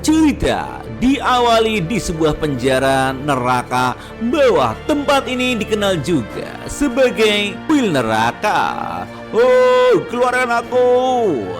Cerita diawali di sebuah penjara neraka bawah. Tempat ini dikenal juga sebagai kuil neraka. Oh, keluarkan aku!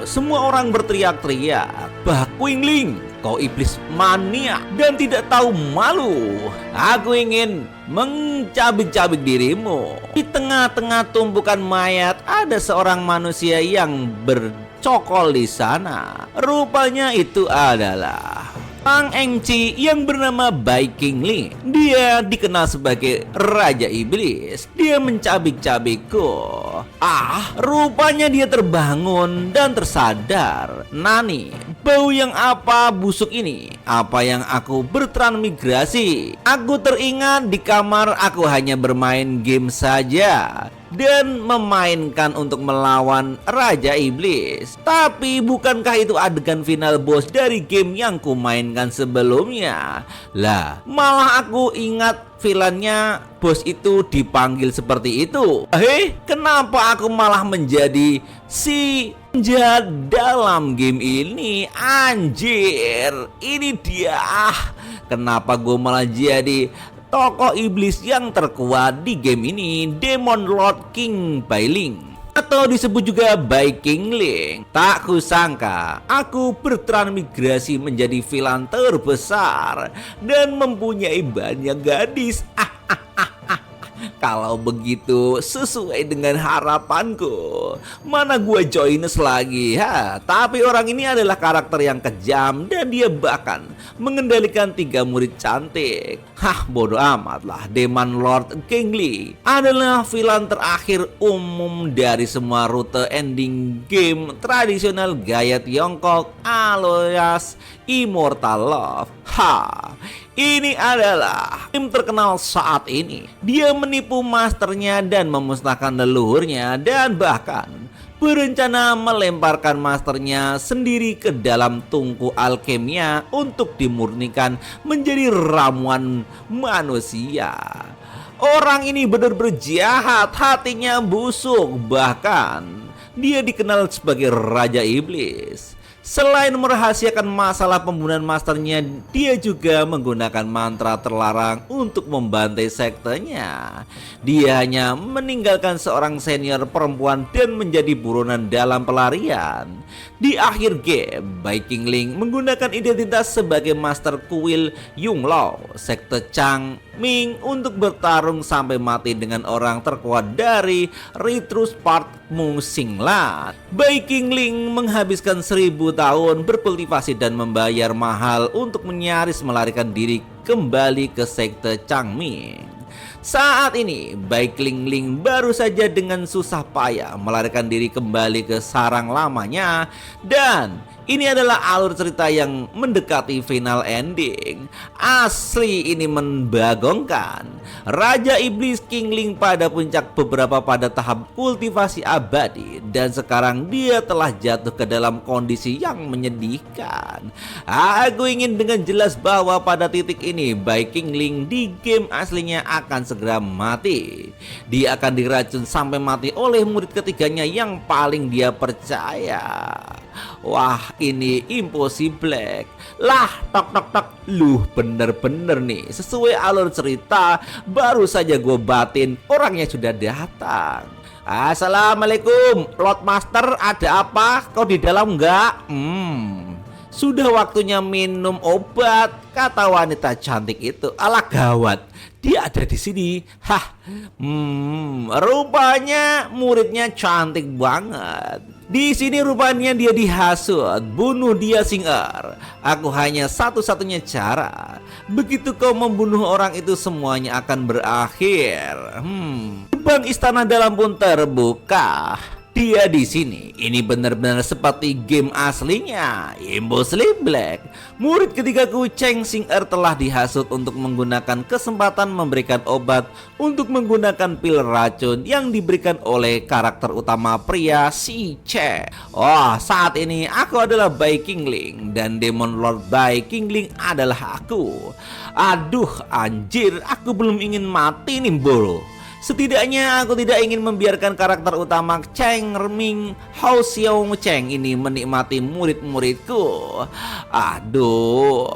Semua orang berteriak-teriak. Bah Qingling, kau iblis mania dan tidak tahu malu. Aku ingin mencabik-cabik dirimu. Di tengah-tengah tumpukan mayat ada seorang manusia yang bercokol di sana. Rupanya itu adalah Tang Engci yang bernama Bai Qingling. Dia dikenal sebagai Raja Iblis. Dia mencabik-cabikku. Rupanya dia terbangun dan tersadar. Nani, bau yang apa busuk ini? Apa yang aku bertransmigrasi? Aku teringat di kamar aku hanya bermain game saja dan memainkan untuk melawan Raja Iblis. Tapi bukankah itu adegan final boss dari game yang kumainkan sebelumnya? Lah, malah aku ingat villainnya bos itu dipanggil seperti itu. Kenapa aku malah menjadi si penjahat dalam game ini? Anjir, ini dia. Kenapa gue malah jadi tokoh iblis yang terkuat di game ini? Demon Lord King Bailing, atau disebut juga Bai Qingling. Tak kusangka aku bertransmigrasi menjadi villain terbesar dan mempunyai banyak gadis. Kalau begitu sesuai dengan harapanku, mana gue joines lagi. Tapi orang ini adalah karakter yang kejam dan dia bahkan mengendalikan 3 murid cantik. Bodoh amat lah. Demon Lord Qingling adalah villain terakhir umum dari semua rute ending game tradisional gaya Tiongkok alias Immortal Love. Ini adalah tim terkenal saat ini. Dia menipu masternya dan memusnahkan leluhurnya, dan bahkan berencana melemparkan masternya sendiri ke dalam tungku alkemia untuk dimurnikan menjadi ramuan manusia. Orang ini benar-benar jahat, hatinya busuk, bahkan dia dikenal sebagai Raja Iblis. Selain merahasiakan masalah pembunuhan masternya, dia juga menggunakan mantra terlarang untuk membantai sektenya. Dia hanya meninggalkan seorang senior perempuan dan menjadi buronan dalam pelarian. Di akhir game, Bai Qingling menggunakan identitas sebagai Master Kuil Yunglao, sekte Chang Ming, untuk bertarung sampai mati dengan orang terkuat dari Ritrus Part Mu Xinglan. Bai Qingling menghabiskan 1000 tahun berkultivasi dan membayar mahal untuk nyaris melarikan diri kembali ke sekte Chang Ming. Saat ini Bai Qingling baru saja dengan susah payah melarikan diri kembali ke sarang lamanya, dan ini adalah alur cerita yang mendekati final ending. Asli ini membagongkan. Raja Iblis Qingling pada puncak beberapa pada tahap kultivasi abadi, dan sekarang dia telah jatuh ke dalam kondisi yang menyedihkan. Aku ingin dengan jelas bahwa pada titik ini Bai Qingling di game aslinya akan segera mati. Dia akan diracun sampai mati oleh murid ketiganya yang paling dia percaya. Wah, ini impossible lah. Tok tok tok. Luh, bener-bener nih sesuai alur cerita. Baru saja gue batin, orangnya sudah datang. Assalamualaikum Lord Master, ada apa? Kau di dalam enggak? Sudah waktunya minum obat, kata wanita cantik itu. Alah gawat, dia ada di sini. Rupanya muridnya cantik banget. Di sini rupanya dia dihasut, bunuh dia Sing'er. Aku hanya satu-satunya cara. Begitu kau membunuh orang itu, semuanya akan berakhir. Gerbang istana dalam pun terbuka. Dia di sini. Ini benar-benar seperti game aslinya. Impossible Black. Murid ketigaku Cheng Xing'er telah dihasut untuk menggunakan kesempatan memberikan obat untuk menggunakan pil racun yang diberikan oleh karakter utama pria si Che. Saat ini aku adalah Bai Qingling dan Demon Lord Bai Qingling adalah aku. Aduh anjir, aku belum ingin mati nih bro. Setidaknya aku tidak ingin membiarkan karakter utama Cheng Reming Hao Xiao Cheng ini menikmati murid-muridku. Aduh.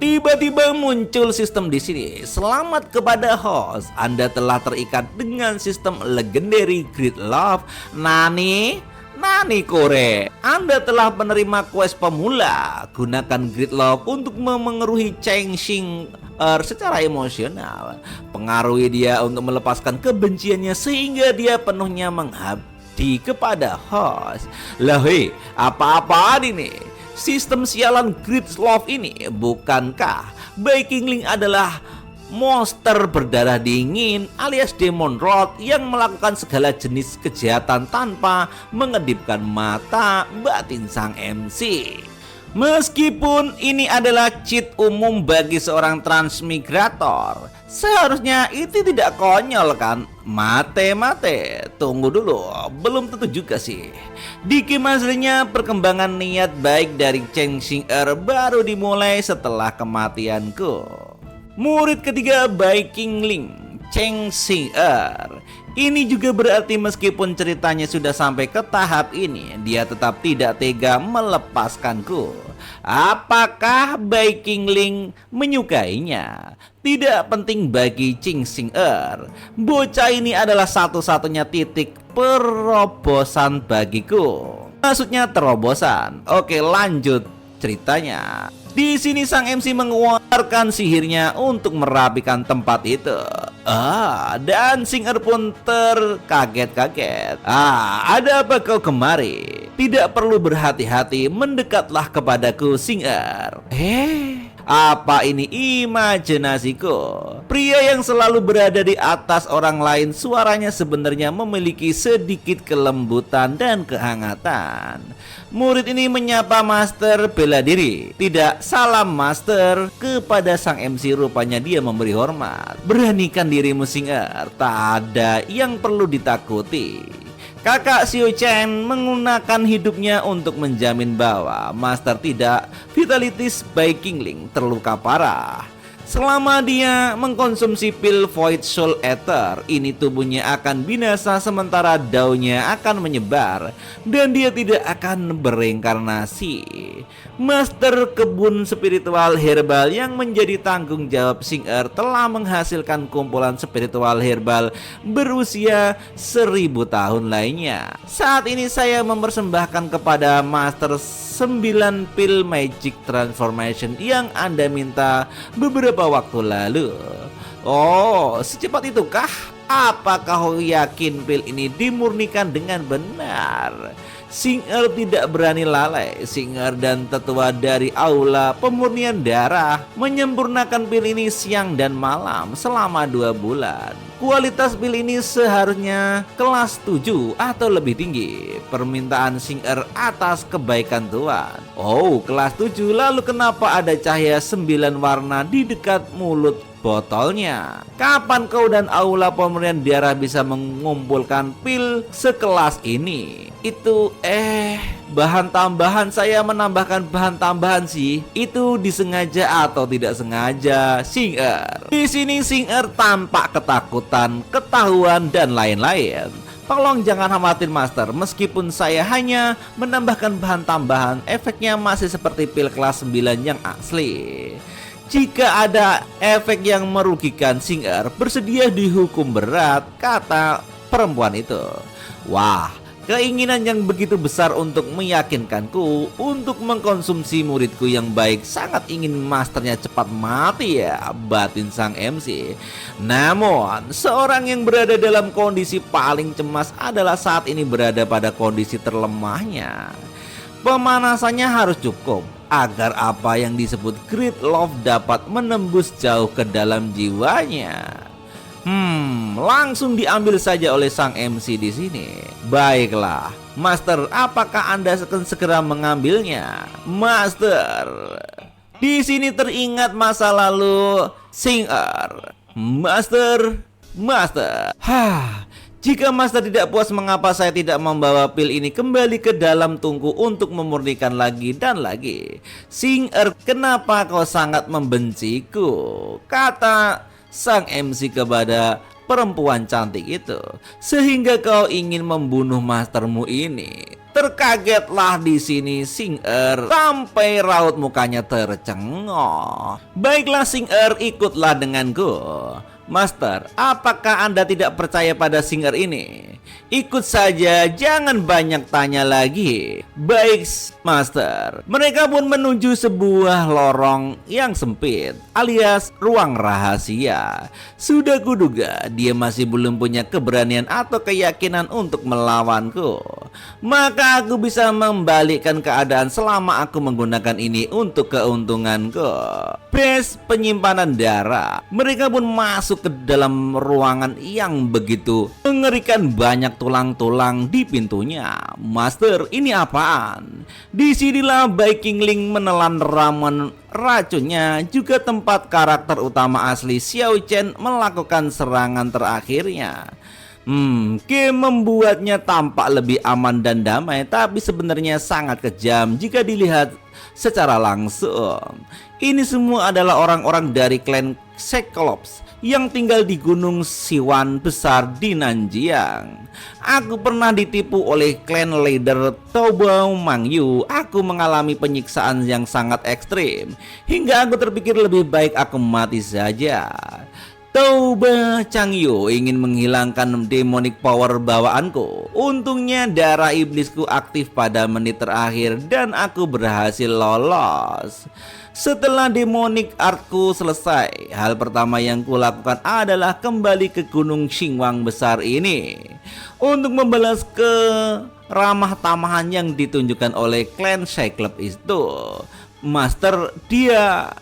Tiba-tiba muncul sistem di sini. Selamat kepada host. Anda telah terikat dengan sistem legendary Great Love. Nani Kore. Anda telah menerima quest pemula. Gunakan Great Love untuk memengaruhi Cheng Xing secara emosional. Pengaruhi dia untuk melepaskan kebenciannya sehingga dia penuhnya mengabdi kepada host. Lah hei, apa-apaan ini? Sistem sialan Great Love ini, bukankah Bai Qingling adalah monster berdarah dingin alias Demon Rod yang melakukan segala jenis kejahatan tanpa mengedipkan mata batin sang MC? Meskipun ini adalah cheat umum bagi seorang transmigrator, seharusnya itu tidak konyol kan? Mate, tunggu dulu, belum tentu juga sih. Di game aslinya perkembangan niat baik dari Cheng Xing baru dimulai setelah kematianku. Murid ketiga Bai Qingling, Cheng Xing. Ini juga berarti meskipun ceritanya sudah sampai ke tahap ini, dia tetap tidak tega melepaskanku. Apakah Bai Qingling menyukainya? Tidak penting bagi Cheng Xing. Bocah ini adalah satu-satunya titik perobosan bagiku. Maksudnya terobosan. Oke, lanjut ceritanya. Di sini sang MC mengeluarkan sihirnya untuk merapikan tempat itu. Dan Xing pun terkaget-kaget. Ada apa kau kemari? Tidak perlu berhati-hati, mendekatlah kepadaku, Xing. Apa ini imajinasiku? Pria yang selalu berada di atas orang lain, suaranya sebenarnya memiliki sedikit kelembutan dan kehangatan. Murid ini menyapa Master bela diri. Tidak, salam Master. Kepada sang MC rupanya dia memberi hormat. Beranikan dirimu, Xing. Tak ada yang perlu ditakuti. Kakak Xiao Chen menggunakan hidupnya untuk menjamin bahwa Master tidak vitalitas Bai Qingling terluka parah. Selama dia mengkonsumsi pil Void Soul Ether, ini tubuhnya akan binasa sementara daunnya akan menyebar dan dia tidak akan bereinkarnasi. Master kebun spiritual herbal yang menjadi tanggung jawab Xing telah menghasilkan kumpulan spiritual herbal berusia 1000 tahun lainnya. Saat ini saya mempersembahkan kepada Master 9 pil Magic Transformation yang Anda minta beberapa waktu lalu. Oh, secepat itukah? Apakah kau yakin pil ini dimurnikan dengan benar? Xing tidak berani lalai. Xing dan tetua dari aula pemurnian darah menyempurnakan pil ini siang dan malam selama 2 bulan. Kualitas pil ini seharusnya kelas 7 atau lebih tinggi. Permintaan Xing atas kebaikan Tuhan. Oh, kelas 7, lalu kenapa ada cahaya 9 warna di dekat mulut botolnya? Kapan kau dan aula pemurnian darah bisa mengumpulkan pil sekelas ini? Itu bahan tambahan, saya menambahkan bahan tambahan sih. Itu disengaja atau tidak sengaja, Xing. Di sini Xing tampak ketakutan, ketahuan dan lain-lain. Tolong jangan khawatir Master, meskipun saya hanya menambahkan bahan tambahan, efeknya masih seperti pil kelas 9 yang asli. Jika ada efek yang merugikan, Xing bersedia dihukum berat, kata perempuan itu. Wah, keinginan yang begitu besar untuk meyakinkanku untuk mengkonsumsi muridku yang baik. Sangat ingin masternya cepat mati ya, batin sang MC. Namun, seorang yang berada dalam kondisi paling cemas adalah saat ini berada pada kondisi terlemahnya. Pemanasannya harus cukup agar apa yang disebut Great Love dapat menembus jauh ke dalam jiwanya. Langsung diambil saja oleh sang MC di sini. Baiklah, Master, apakah Anda akan segera mengambilnya? Master, di sini teringat masa lalu Xing. Master. Jika Master tidak puas, mengapa saya tidak membawa pil ini kembali ke dalam tungku untuk memurnikan lagi dan lagi? Xing, kenapa kau sangat membenciku? Kata sang MC kepada perempuan cantik itu, sehingga kau ingin membunuh mastermu ini. Terkagetlah di sini Sing-er sampai raut mukanya tercengok. Baiklah Sing-er, ikutlah denganku. Master, apakah Anda tidak percaya pada Sing-er ini? Ikut saja, jangan banyak tanya lagi. Baik, Master. Mereka pun menuju sebuah lorong yang sempit, alias ruang rahasia. Sudah kuduga dia masih belum punya keberanian atau keyakinan untuk melawanku. Maka aku bisa membalikkan keadaan selama aku menggunakan ini untuk keuntunganku. Base penyimpanan darah. Mereka pun masuk ke dalam ruangan yang begitu mengerikan, banyak tulang-tulang di pintunya. Master, ini apaan? Disinilah Viking Link menelan ramuan racunnya, juga tempat karakter utama asli Xiao Chen melakukan serangan terakhirnya. Game membuatnya tampak lebih aman dan damai, tapi sebenarnya sangat kejam jika dilihat secara langsung. Ini semua adalah orang-orang dari klan Cyclops yang tinggal di Gunung Siwan besar di Nanjiang. Aku pernah ditipu oleh klan leader Toubao Mangyu. Aku mengalami penyiksaan yang sangat ekstrim, hingga aku terpikir lebih baik aku mati saja. Toubao Changyu ingin menghilangkan demonic power bawaanku. Untungnya darah iblisku aktif pada menit terakhir dan aku berhasil lolos. Setelah demonic artku selesai, hal pertama yang kulakukan adalah kembali ke Gunung Xingwang besar ini untuk membalas keramah tamahan yang ditunjukkan oleh klan Cyclops itu. Master, dia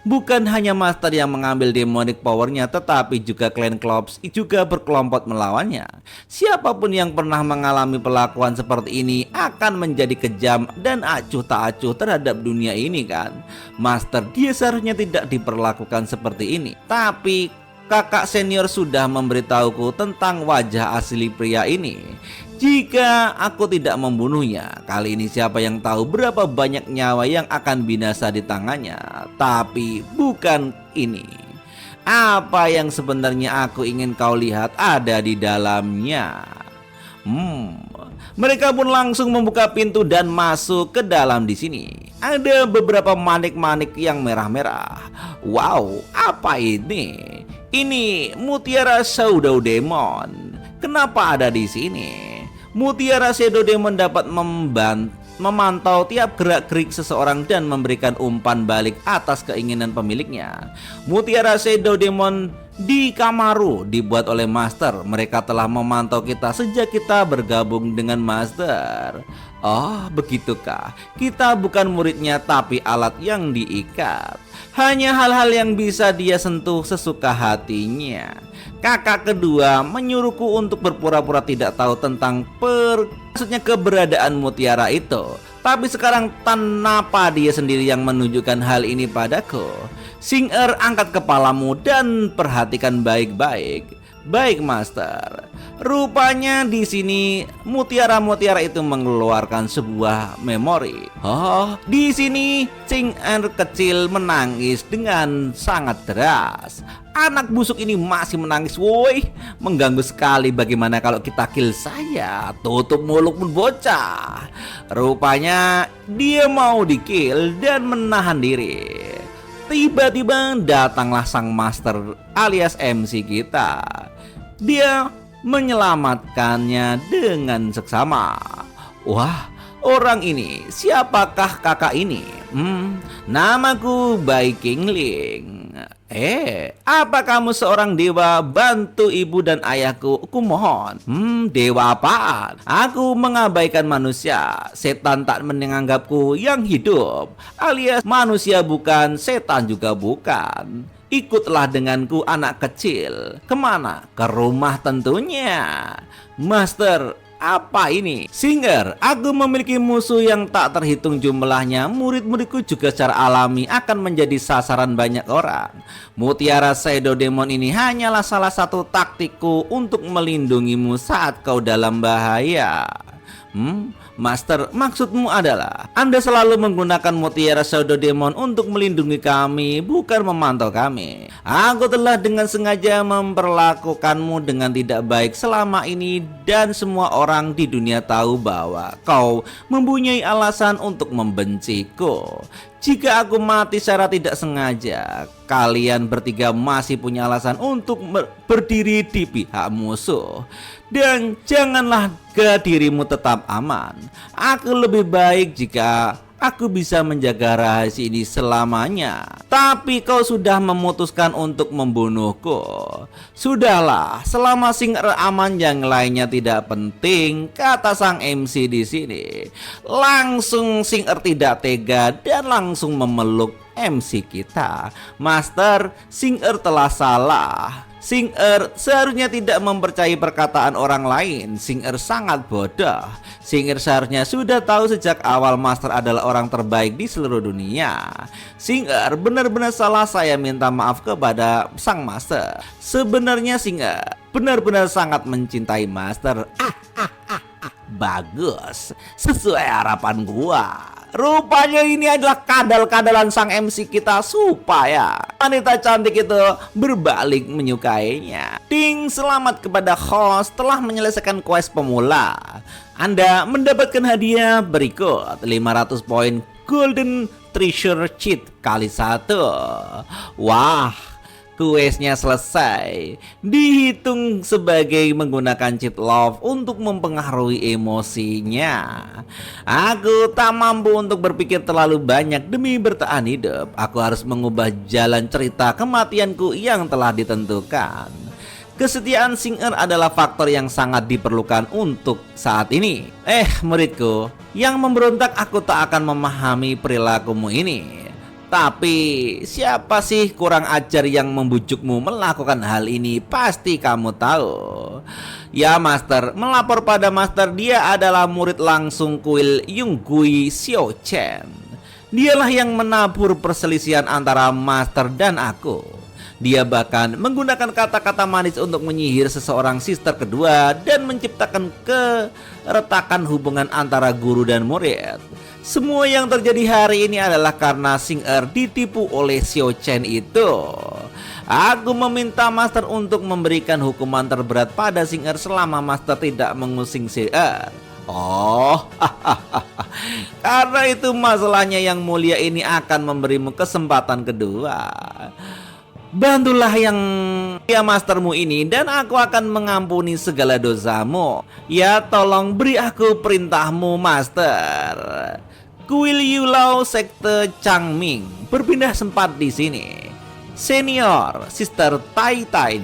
bukan hanya Master yang mengambil demonic powernya, tetapi juga klan Cyclops juga berkelompok melawannya. Siapapun yang pernah mengalami perlakuan seperti ini akan menjadi kejam dan acuh tak acuh terhadap dunia ini kan. Master, dia seharusnya tidak diperlakukan seperti ini. Tapi kakak senior sudah memberitahuku tentang wajah asli pria ini. Jika aku tidak membunuhnya, kali ini siapa yang tahu berapa banyak nyawa yang akan binasa di tangannya. Tapi bukan ini. Apa yang sebenarnya aku ingin kau lihat ada di dalamnya. Mereka pun langsung membuka pintu dan masuk ke dalam di sini. Ada beberapa manik-manik yang merah-merah. Wow, apa ini? Ini Mutiara Shadow Demon. Kenapa ada di sini? Mutiara Shadow Demon dapat memantau tiap gerak-gerik seseorang dan memberikan umpan balik atas keinginan pemiliknya. Mutiara Shadow Demon di Kamaru dibuat oleh Master. Mereka telah memantau kita sejak kita bergabung dengan Master. Oh, begitukah? Kita bukan muridnya tapi alat yang diikat. Hanya hal-hal yang bisa dia sentuh sesuka hatinya. Kakak kedua menyuruhku untuk berpura-pura tidak tahu tentang maksudnya keberadaan mutiara itu. Tapi sekarang kenapa dia sendiri yang menunjukkan hal ini padaku? Sing-er, angkat kepalamu dan perhatikan baik-baik. Baik, Master. Rupanya di sini mutiara-mutiara itu mengeluarkan sebuah memori. Oh, di sini Sing-er kecil menangis dengan sangat deras. Anak busuk ini masih menangis, woi. Mengganggu sekali. Bagaimana kalau kita kill saya? Tutup mulutmu bocah. Rupanya dia mau di-kill dan menahan diri. Tiba-tiba datanglah sang Master alias MC kita. Dia menyelamatkannya dengan seksama. Wah, orang ini, siapakah kakak ini? Namaku Viking Link. Apa kamu seorang dewa? Bantu ibu dan ayahku, kumohon. Dewa apaan? Aku mengabaikan manusia. Setan tak menganggapku yang hidup. Alias manusia bukan, setan juga bukan. Ikutlah denganku anak kecil. Kemana? Ke rumah tentunya. Master, apa ini? Sing-er, aku memiliki musuh yang tak terhitung jumlahnya. Murid-muridku juga secara alami akan menjadi sasaran banyak orang. Mutiara Shadow Demon ini hanyalah salah satu taktikku untuk melindungimu saat kau dalam bahaya. Master, maksudmu adalah Anda selalu menggunakan mutiara Shadow Demon untuk melindungi kami, bukan memantau kami. Aku telah dengan sengaja memperlakukanmu dengan tidak baik selama ini, dan semua orang di dunia tahu bahwa kau mempunyai alasan untuk membenciku. Jika aku mati secara tidak sengaja, kalian bertiga masih punya alasan untuk berdiri di pihak musuh. Dan janganlah dirimu tetap aman. Aku lebih baik jika aku bisa menjaga rahasia ini selamanya. Tapi kau sudah memutuskan untuk membunuhku. Sudahlah, selama Singer aman yang lainnya tidak penting, kata sang MC di sini. Langsung Singer tidak tega dan langsung memeluk MC kita. Master, Singer telah salah. Singer seharusnya tidak mempercayai perkataan orang lain. Singer sangat bodoh. Singer seharusnya sudah tahu sejak awal Master adalah orang terbaik di seluruh dunia. Singer benar-benar salah, saya minta maaf kepada sang Master. Sebenarnya Singer benar-benar sangat mencintai Master. Bagus, sesuai harapan gua. Rupanya ini adalah kadal-kadalan sang MC kita supaya wanita cantik itu berbalik menyukainya. Ding, selamat kepada host telah menyelesaikan quest pemula. Anda mendapatkan hadiah berikut 500 poin Golden Treasure Cheat kali 1. Wah, questnya selesai. Dihitung sebagai menggunakan cheat love untuk mempengaruhi emosinya. Aku tak mampu untuk berpikir terlalu banyak demi bertahan hidup. Aku harus mengubah jalan cerita kematianku yang telah ditentukan. Kesetiaan Singer adalah faktor yang sangat diperlukan untuk saat ini. Muridku, yang memberontak, aku tak akan memahami perilakumu ini. Tapi siapa sih kurang ajar yang membujukmu melakukan hal ini? Pasti kamu tahu. Ya Master, melapor pada Master, dia adalah murid langsung kuil Yunggui Xiao Chen. Dialah yang menabur perselisihan antara Master dan aku. Dia bahkan menggunakan kata-kata manis untuk menyihir seseorang sister kedua dan menciptakan keretakan hubungan antara guru dan murid. Semua yang terjadi hari ini adalah karena Singer ditipu oleh Xiao Chen itu. Aku meminta Master untuk memberikan hukuman terberat pada Singer selama Master tidak mengusing Singer. Karena itu masalahnya yang mulia ini akan memberimu kesempatan kedua. Bantulah yang Mastermu ini dan aku akan mengampuni segala dosamu. Ya, tolong beri aku perintahmu, Master. Kuil Yulao Sekte Changming berpindah sempat di sini. Senior Sister Tai Tai.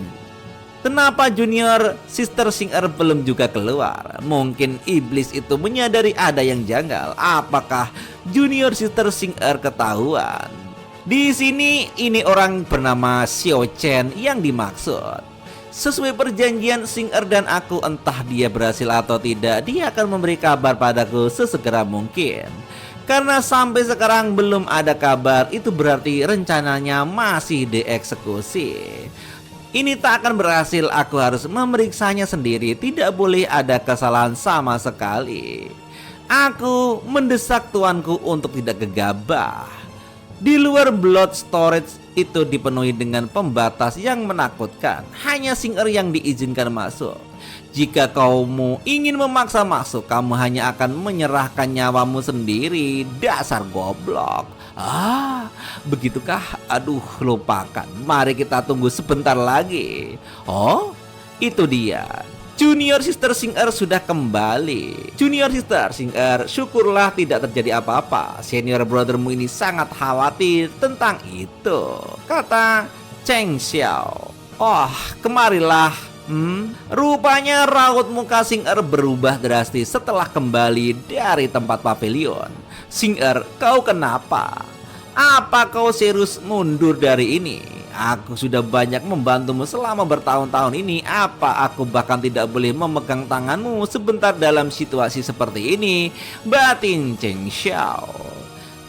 Kenapa Junior Sister Singer belum juga keluar? Mungkin iblis itu menyadari ada yang janggal. Apakah Junior Sister Singer ketahuan? Di sini ini orang bernama Xiao Chen yang dimaksud. Sesuai perjanjian Singer dan aku, entah dia berhasil atau tidak, dia akan memberi kabar padaku sesegera mungkin. Karena sampai sekarang belum ada kabar, itu berarti rencananya masih dieksekusi. Ini tak akan berhasil, aku harus memeriksanya sendiri, tidak boleh ada kesalahan sama sekali. Aku mendesak tuanku untuk tidak gegabah. Di luar Blood Storage itu dipenuhi dengan pembatas yang menakutkan. Hanya Singer yang diizinkan masuk. Jika kamu ingin memaksa masuk, kamu hanya akan menyerahkan nyawamu sendiri. Dasar goblok. Begitukah? Aduh, lupakan. Mari kita tunggu sebentar lagi. Oh, itu dia. Junior Sister Singer sudah kembali. Junior Sister Singer, syukurlah tidak terjadi apa-apa. Senior brothermu ini sangat khawatir tentang itu, kata Cheng Xiao. Kemarilah. Rupanya raut muka Singer berubah drastis setelah kembali dari tempat pavilion. Singer, kau kenapa? Apa kau serius mundur dari ini? Aku sudah banyak membantumu selama bertahun-tahun ini. Apa aku bahkan tidak boleh memegang tanganmu sebentar dalam situasi seperti ini? Batin Cheng Xiao.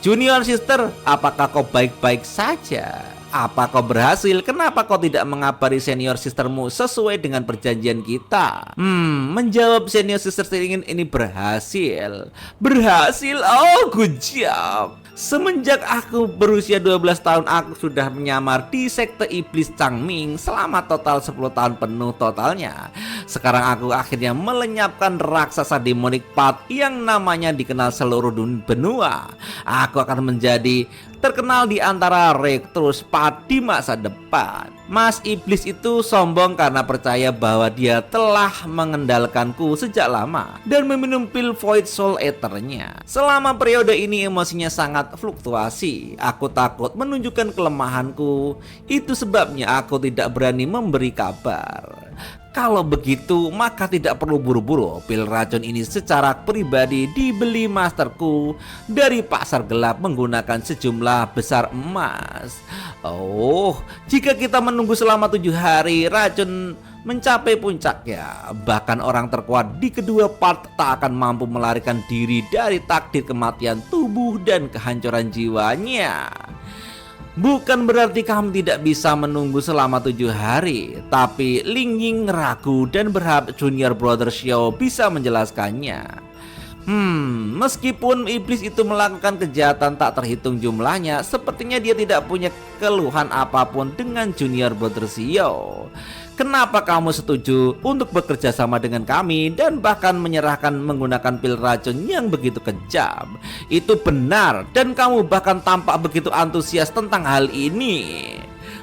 Junior Sister, apakah kau baik-baik saja? Apa kau berhasil? Kenapa kau tidak mengabari senior sistermu sesuai dengan perjanjian kita? Menjawab senior sister ini berhasil. Berhasil? Oh, good job. Semenjak aku berusia 12 tahun, aku sudah menyamar di sekte iblis Changming selama total 10 tahun penuh totalnya. Sekarang aku akhirnya melenyapkan raksasa demonic path yang namanya dikenal seluruh benua. Aku akan menjadi terkenal di antara Rectrus Path di masa depan. Mas Iblis itu sombong karena percaya bahwa dia telah mengendalikanku sejak lama dan meminum pil Void Soul Ether-nya. Selama periode ini emosinya sangat fluktuasi. Aku takut menunjukkan kelemahanku. Itu sebabnya aku tidak berani memberi kabar. Kalau begitu, maka tidak perlu buru-buru. Pil racun ini secara pribadi dibeli masterku dari pasar gelap menggunakan sejumlah besar emas. Oh, jika kita menunggu selama 7 hari, racun mencapai puncaknya. Bahkan orang terkuat di kedua part tak akan mampu melarikan diri dari takdir kematian tubuh dan kehancuran jiwanya. Bukan berarti kamu tidak bisa menunggu selama 7 hari, tapi Ling Ying ragu dan berharap Junior Brother Xiao bisa menjelaskannya. Meskipun iblis itu melakukan kejahatan tak terhitung jumlahnya, sepertinya dia tidak punya keluhan apapun dengan Junior Brother Xiao. Kenapa kamu setuju untuk bekerja sama dengan kami dan bahkan menyerahkan menggunakan pil racun yang begitu kejam? Itu benar, dan kamu bahkan tampak begitu antusias tentang hal ini.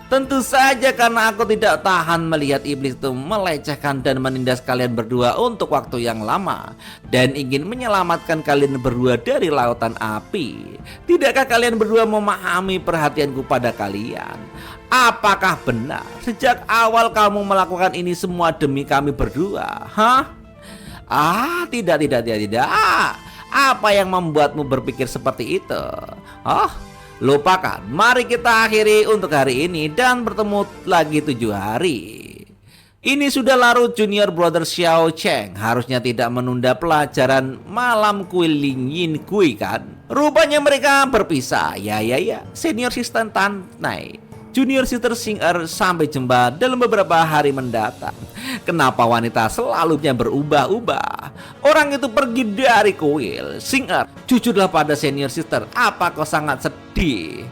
Tentu saja karena aku tidak tahan melihat iblis itu melecehkan dan menindas kalian berdua untuk waktu yang lama dan ingin menyelamatkan kalian berdua dari lautan api. Tidakkah kalian berdua memahami perhatianku pada kalian? Apakah benar sejak awal kamu melakukan ini semua demi kami berdua? Tidak. Apa yang membuatmu berpikir seperti itu? Lupakan. Mari kita akhiri untuk hari ini dan bertemu lagi 7 hari. Ini sudah larut. Junior Brother Xiao Cheng harusnya tidak menunda pelajaran malam kuil Ling Yin Kui kan? Rupanya mereka berpisah. Ya. Senior Sister Tan Nai, Junior Sister Xing-Er, sampai jumpa dalam beberapa hari mendatang. Kenapa wanita selalunya berubah-ubah? Orang itu pergi dari kuil. Xing-Er, jujurlah pada Senior Sister, apa kau sangat sedih?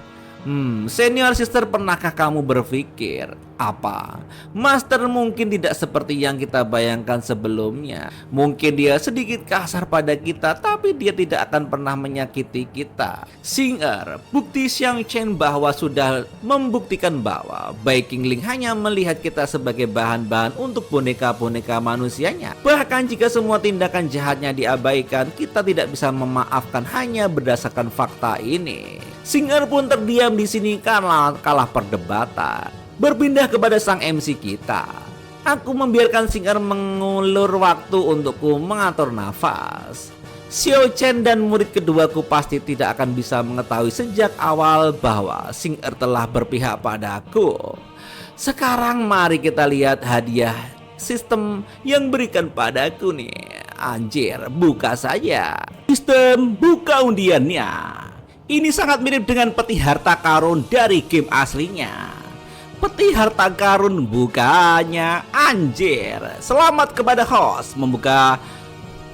Senior Sister, pernahkah kamu berpikir apa? Master mungkin tidak seperti yang kita bayangkan sebelumnya. Mungkin dia sedikit kasar pada kita, tapi dia tidak akan pernah menyakiti kita. Xing-Er, bukti Xiang Chen bahwa sudah membuktikan bahwa Bai Qingling hanya melihat kita sebagai bahan-bahan untuk boneka-boneka manusianya. Bahkan jika semua tindakan jahatnya diabaikan, kita tidak bisa memaafkan hanya berdasarkan fakta ini. Xing-Er pun terdiam di sini karena kalah perdebatan. Berpindah kepada sang MC kita. Aku membiarkan Xing-Er mengulur waktu untukku mengatur nafas. Xiao Chen dan murid keduaku pasti tidak akan bisa mengetahui sejak awal bahwa Xing-Er telah berpihak padaku. Sekarang mari kita lihat hadiah sistem yang berikan padaku nih. Anjir, buka saja. Sistem buka undiannya. Ini sangat mirip dengan peti harta karun dari game aslinya. Peti harta karun bukanya. Anjir. Selamat kepada host membuka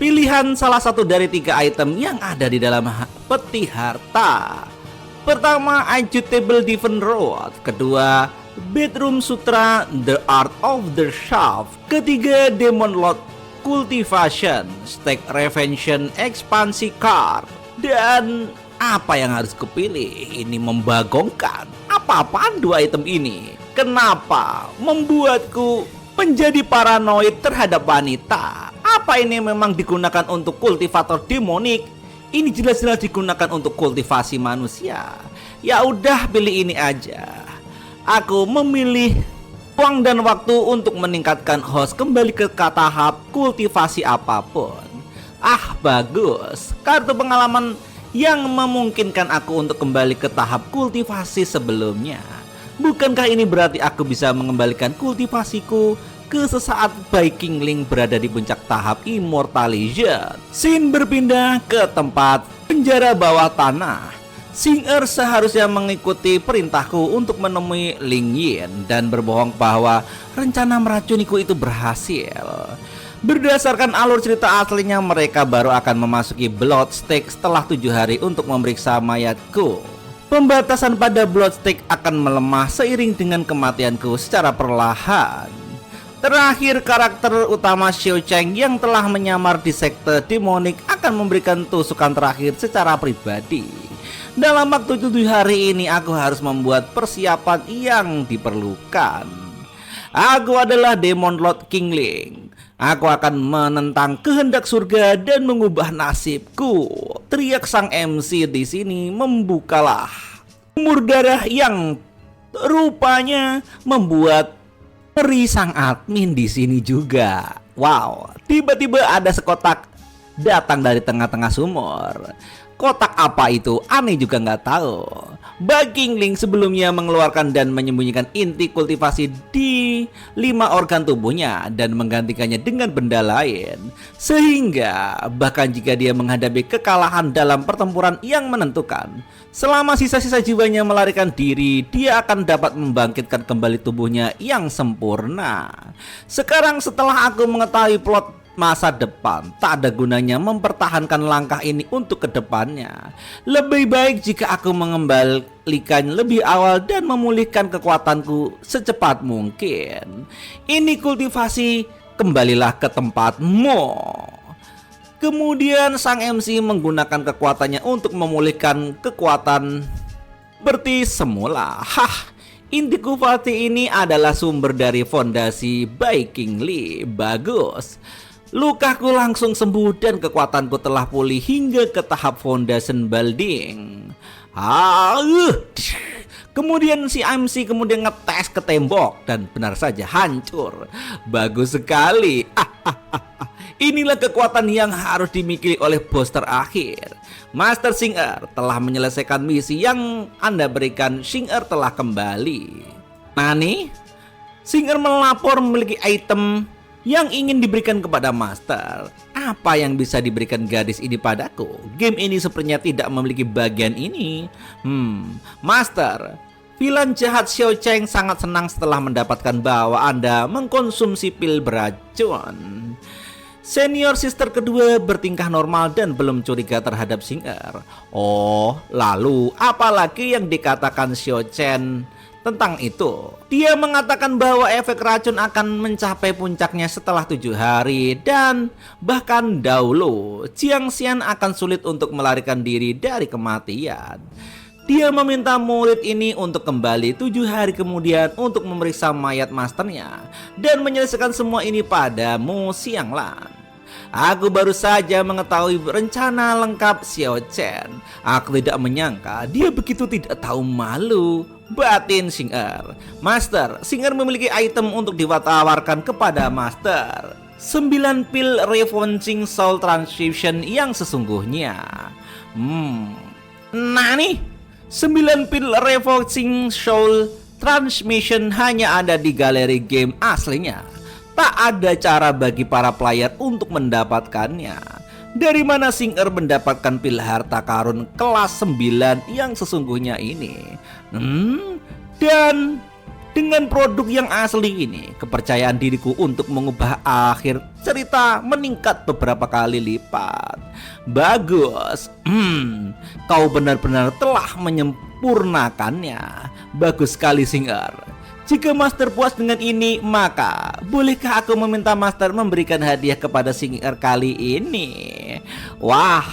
pilihan salah satu dari 3 item yang ada di dalam peti harta. Pertama, Unchutable Divine Road. Kedua, Bedroom Sutra The Art of the Shaft. Ketiga, Demon Lord Cultivation Stack Revention Expansi Card. Dan apa yang harus kupilih? Ini membagongkan. Apa-apaan 2 item ini? Kenapa membuatku menjadi paranoid terhadap wanita? Apa ini memang digunakan untuk kultivator demonik? Ini jelas-jelas digunakan untuk kultivasi manusia. Ya udah, pilih ini aja. Aku memilih uang dan waktu untuk meningkatkan host kembali ke tahap kultivasi apapun. Bagus. Kartu pengalaman yang memungkinkan aku untuk kembali ke tahap kultivasi sebelumnya. Bukankah ini berarti aku bisa mengembalikan kultivasiku ke sesaat Bai Qingling berada di puncak tahap Immortalization? Scene berpindah ke tempat penjara bawah tanah. Singer seharusnya mengikuti perintahku untuk menemui Ling Yin dan berbohong bahwa rencana meracuniku itu berhasil. Berdasarkan alur cerita aslinya, mereka baru akan memasuki Bloodstake setelah 7 hari untuk memeriksa mayatku. Pembatasan pada Bloodstake akan melemah seiring dengan kematianku secara perlahan. Terakhir, karakter utama Xiao Cheng yang telah menyamar di sekte demonik akan memberikan tusukan terakhir secara pribadi. Dalam waktu 7 hari ini aku harus membuat persiapan yang diperlukan. Aku adalah Demon Lord King Ling. Aku akan menentang kehendak surga dan mengubah nasibku. Teriak sang MC di sini membukalah sumur darah yang rupanya membuat ngeri sang admin di sini juga. Wow, tiba-tiba ada sekotak datang dari tengah-tengah sumur. Kotak apa itu? Aneh juga nggak tahu. King Ling sebelumnya mengeluarkan dan menyembunyikan inti kultivasi di 5 organ tubuhnya dan menggantikannya dengan benda lain. Sehingga bahkan jika dia menghadapi kekalahan dalam pertempuran yang menentukan, selama sisa-sisa jiwanya melarikan diri, dia akan dapat membangkitkan kembali tubuhnya yang sempurna. Sekarang setelah aku mengetahui plot masa depan, tak ada gunanya mempertahankan langkah ini untuk kedepannya. Lebih baik jika aku mengembalikan lebih awal dan memulihkan kekuatanku secepat mungkin. Ini kultivasi, kembalilah ke tempatmu. Kemudian sang MC menggunakan kekuatannya untuk memulihkan kekuatan seperti semula. Inti kultivasi ini adalah sumber dari fondasi King Lee. Bagus. Lukaku langsung sembuh dan kekuatanku telah pulih hingga ke tahap foundation building. Kemudian si MC kemudian ngetes ke tembok dan benar saja hancur. Bagus sekali. Inilah kekuatan yang harus dimiliki oleh bos terakhir. Master Singer telah menyelesaikan misi yang Anda berikan. Singer telah kembali. Nani? Singer melapor memiliki item yang ingin diberikan kepada Master. Apa yang bisa diberikan gadis ini padaku? Game ini sepertinya tidak memiliki bagian ini. Master, villain jahat Xiao Cheng sangat senang setelah mendapatkan bahwa Anda mengkonsumsi pil beracun. Senior sister kedua bertingkah normal dan belum curiga terhadap Singer. Oh, lalu apalagi yang dikatakan Xiao Chen tentang itu? Dia mengatakan bahwa efek racun akan mencapai puncaknya setelah 7 hari dan bahkan dahulu Jiang Xian akan sulit untuk melarikan diri dari kematian. Dia meminta murid ini untuk kembali 7 hari kemudian untuk memeriksa mayat masternya dan menyelesaikan semua ini padamu, Xianglan. Aku baru saja mengetahui rencana lengkap Xiao Chen. Aku tidak menyangka dia begitu tidak tahu malu. Batin Singer. Master, Singer memiliki item untuk ditawarkan kepada Master. 9 pil Revenging Soul Transfusion yang sesungguhnya. Nani? 9 pil Revenging Soul Transmission hanya ada di galeri game aslinya. Tak ada cara bagi para player untuk mendapatkannya. Dari mana Singer mendapatkan pil harta karun kelas 9 yang sesungguhnya ini? Dan dengan produk yang asli ini, kepercayaan diriku untuk mengubah akhir cerita meningkat beberapa kali lipat. Bagus. Kau benar-benar telah menyempurnakannya. Bagus sekali, Singer. Jika Master puas dengan ini, maka bolehkah aku meminta Master memberikan hadiah kepada Singer kali ini? Wah,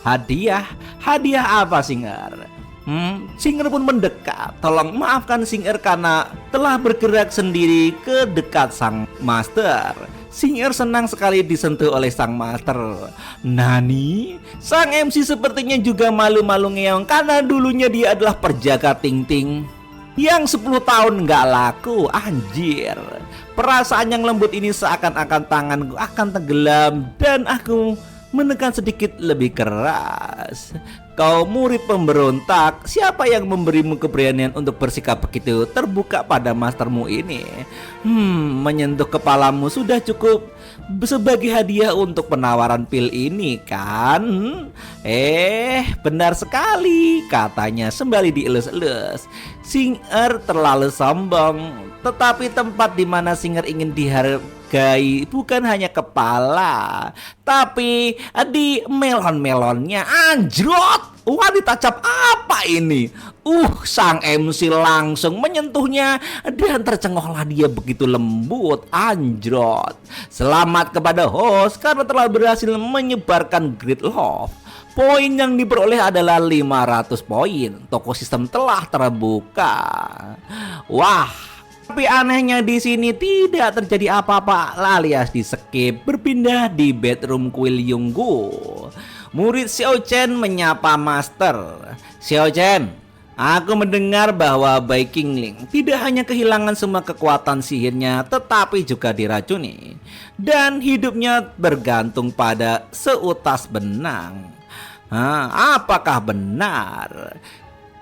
hadiah? Hadiah apa, Singer? Singer pun mendekat. Tolong maafkan Singer karena telah bergerak sendiri ke dekat sang Master. Singer senang sekali disentuh oleh sang Master. Nani? Sang MC sepertinya juga malu-malu ngeong karena dulunya dia adalah perjaga Ting Ting yang 10 tahun nggak laku. Anjir, perasaan yang lembut ini seakan-akan tanganku akan tenggelam dan aku menekan sedikit lebih keras. Kau murid pemberontak, siapa yang memberimu keberanian untuk bersikap begitu terbuka pada mastermu ini? Menyentuh kepalamu sudah cukup sebagai hadiah untuk penawaran pil ini kan? Benar sekali, katanya sembari dielus-elus. Singer terlalu sombong, tetapi tempat di mana Singer ingin dihargai bukan hanya kepala, tapi di melon-melonnya. Anjrot! Wanita cap apa ini? Sang MC langsung menyentuhnya dan tercengohlah dia begitu lembut. Anjrot. Selamat kepada host karena telah berhasil menyebarkan Great Love. Poin yang diperoleh adalah 500 poin. Toko sistem telah terbuka. Wah, tapi anehnya di sini tidak terjadi apa-apa, alias di skip. Berpindah di bedroom kuil Yunggu. Murid Xiao Chen menyapa master. Xiao Chen, aku mendengar bahwa Bai Qingling tidak hanya kehilangan semua kekuatan sihirnya, tetapi juga diracuni. Dan hidupnya bergantung pada seutas benang. Apakah benar?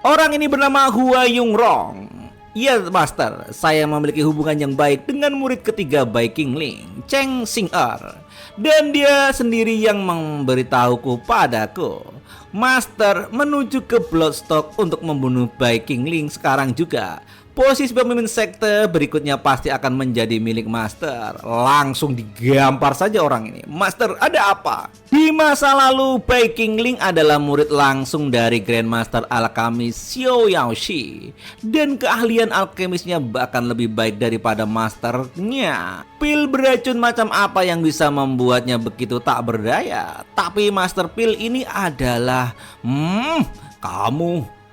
Orang ini bernama Hua Yungrong. Iya master, saya memiliki hubungan yang baik dengan murid ketiga Bai Qingling, Cheng Xing'er. Dan dia sendiri yang memberitahuku padaku. Master menuju ke Bloodstock untuk membunuh Bai Qingling sekarang juga. Posisi pemimpin sekte berikutnya pasti akan menjadi milik Master. Langsung digampar saja orang ini. Master, ada apa? Di masa lalu, Bai Qingling adalah murid langsung dari Grandmaster Alkemis Xiao Yaoshi. Dan keahlian alkemisnya bahkan lebih baik daripada masternya. Pil beracun macam apa yang bisa membuatnya begitu tak berdaya? Tapi Master Pil ini adalah... kamu...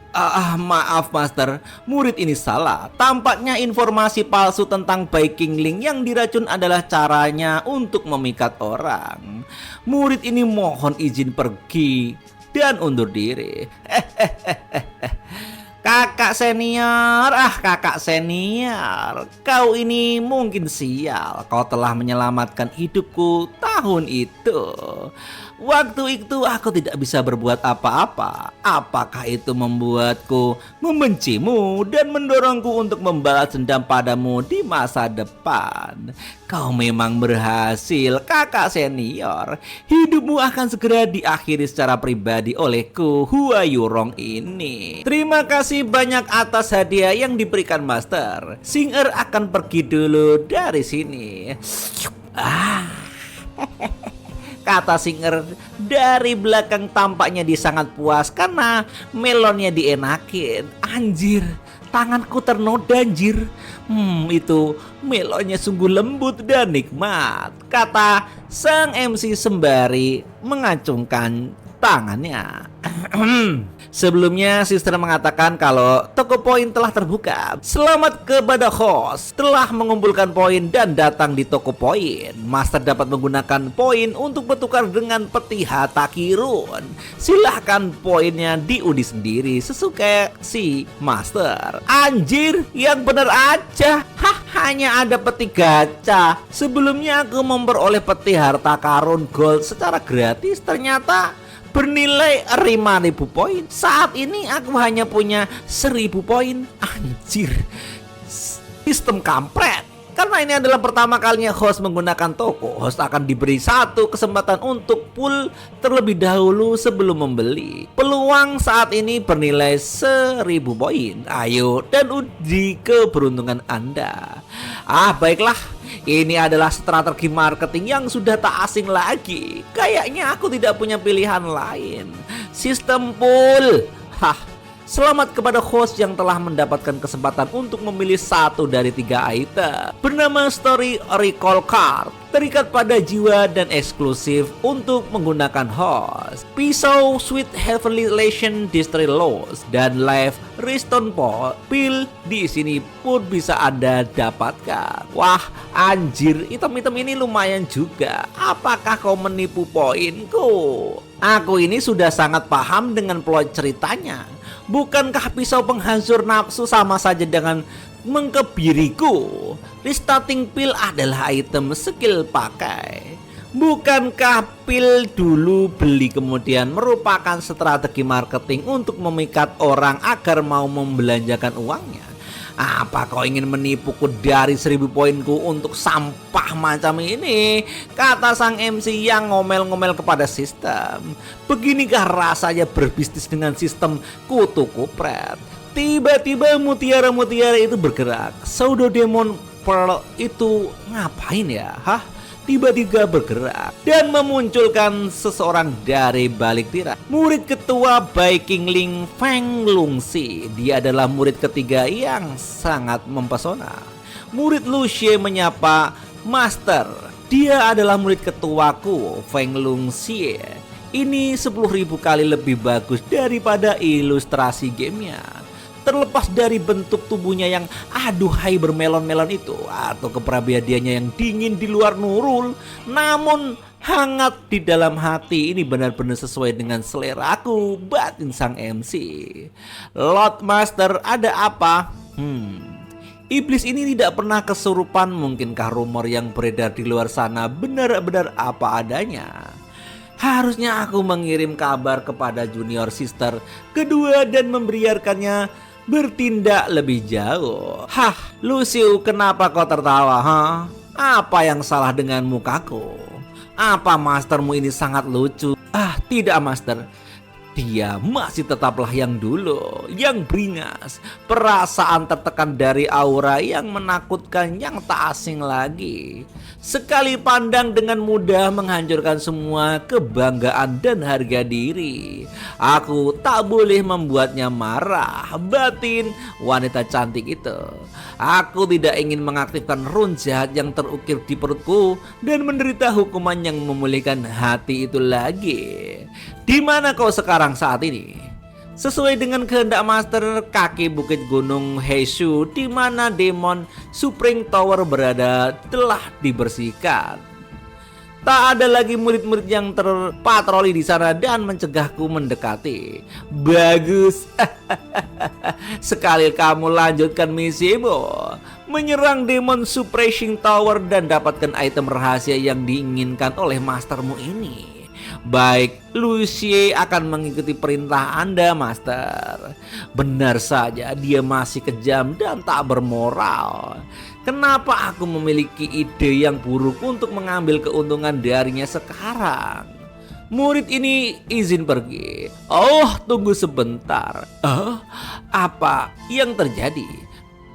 maaf master, murid ini salah. Tampaknya informasi palsu tentang Bai Qingling yang diracun adalah caranya untuk memikat orang. Murid ini mohon izin pergi dan undur diri. Kakak senior, kau ini mungkin sial. Kau telah menyelamatkan hidupku tahun itu. Waktu itu aku tidak bisa berbuat apa-apa. Apakah itu membuatku membencimu dan mendorongku untuk membalas dendam padamu di masa depan? Kau memang berhasil, kakak senior. Hidupmu akan segera diakhiri secara pribadi olehku, Hua Yurong ini. Terima kasih banyak atas hadiah yang diberikan Master. Singer akan pergi dulu dari sini. Kata Singer dari belakang, tampaknya dia sangat puas karena melonnya dienakin. Anjir, tanganku ternoda anjir. Itu melonnya sungguh lembut dan nikmat, kata sang MC sembari mengacungkan tangannya. Sebelumnya Sister mengatakan kalau toko poin telah terbuka. Selamat kepada host telah mengumpulkan poin dan datang di toko poin. Master dapat menggunakan poin untuk bertukar dengan peti Hatakirun. Silahkan poinnya diundi sendiri sesuka si Master. Anjir, yang bener aja. Hanya ada peti gacha. Sebelumnya aku memperoleh peti harta karun gold secara gratis, ternyata bernilai 5.000 poin. Saat ini aku hanya punya 1.000 poin. Anjir, sistem kampret. Karena ini adalah pertama kalinya host menggunakan toko, host akan diberi satu kesempatan untuk pull terlebih dahulu sebelum membeli. Peluang saat ini bernilai 1.000 poin. Ayo dan uji keberuntungan Anda. Baiklah. Ini adalah strategi marketing yang sudah tak asing lagi. Kayaknya aku tidak punya pilihan lain. Sistem pull. Selamat kepada host yang telah mendapatkan kesempatan untuk memilih satu dari 3 item bernama Story Recall Card, terikat pada jiwa dan eksklusif untuk menggunakan host. Pisau Sweet Heavenly Relation Destroy Loss dan Life Restore Pil di sini pun bisa Anda dapatkan. Wah, anjir, item-item ini lumayan juga. Apakah kau menipu poinku? Aku ini sudah sangat paham dengan plot ceritanya. Bukankah pisau penghancur nafsu sama saja dengan mengkebiriku? Restarting Pil adalah item skill pakai. Bukankah pil dulu beli kemudian merupakan strategi marketing untuk memikat orang agar mau membelanjakan uangnya? Apa kau ingin menipuku dari 1000 poinku untuk sampah macam ini? Kata sang MC yang ngomel-ngomel kepada sistem. Beginikah rasanya berbisnis dengan sistem kutu kupret? Tiba-tiba mutiara-mutiara itu bergerak. Pseudo Demon Pearl itu ngapain ya? Tiba-tiba bergerak dan memunculkan seseorang dari balik tirai. Murid ketua Bai Qingling Feng Lungxi. Dia adalah murid ketiga yang sangat mempesona. Murid Lu Xie menyapa, "Master, dia adalah murid ketuaku, Feng Lungxi. Ini 10.000 kali lebih bagus daripada ilustrasi gamenya. Terlepas dari bentuk tubuhnya yang aduhai bermelon-melon itu, atau kepribadiannya yang dingin di luar nurul namun hangat di dalam hati, ini benar-benar sesuai dengan seleraku," batin sang MC. "Lord Master, ada apa?" Iblis ini tidak pernah kesurupan. Mungkinkah rumor yang beredar di luar sana benar-benar apa adanya? Harusnya aku mengirim kabar kepada junior sister kedua dan membiarkannya bertindak lebih jauh. Lucio, kenapa kau tertawa? Apa yang salah dengan mukaku? Apa mastermu ini sangat lucu? Tidak master. Dia masih tetaplah yang dulu, yang beringas. Perasaan tertekan dari aura yang menakutkan yang tak asing lagi. Sekali pandang dengan mudah menghancurkan semua kebanggaan dan harga diri. Aku tak boleh membuatnya marah, batin wanita cantik itu. Aku tidak ingin mengaktifkan rune jahat yang terukir di perutku dan menderita hukuman yang memulihkan hati itu lagi. Di mana kau sekarang saat ini? Sesuai dengan kehendak master, kaki bukit gunung Heishu di mana Demon Supreme Tower berada telah dibersihkan. Tak ada lagi murid-murid yang terpatroli di sana dan mencegahku mendekati. Bagus. Sekali kamu lanjutkan misimu, menyerang Demon Supreme Tower dan dapatkan item rahasia yang diinginkan oleh mastermu ini. Baik, Lucie akan mengikuti perintah Anda, Master. Benar saja, dia masih kejam dan tak bermoral. Kenapa aku memiliki ide yang buruk untuk mengambil keuntungan darinya sekarang? Murid ini izin pergi. Tunggu sebentar. Apa yang terjadi?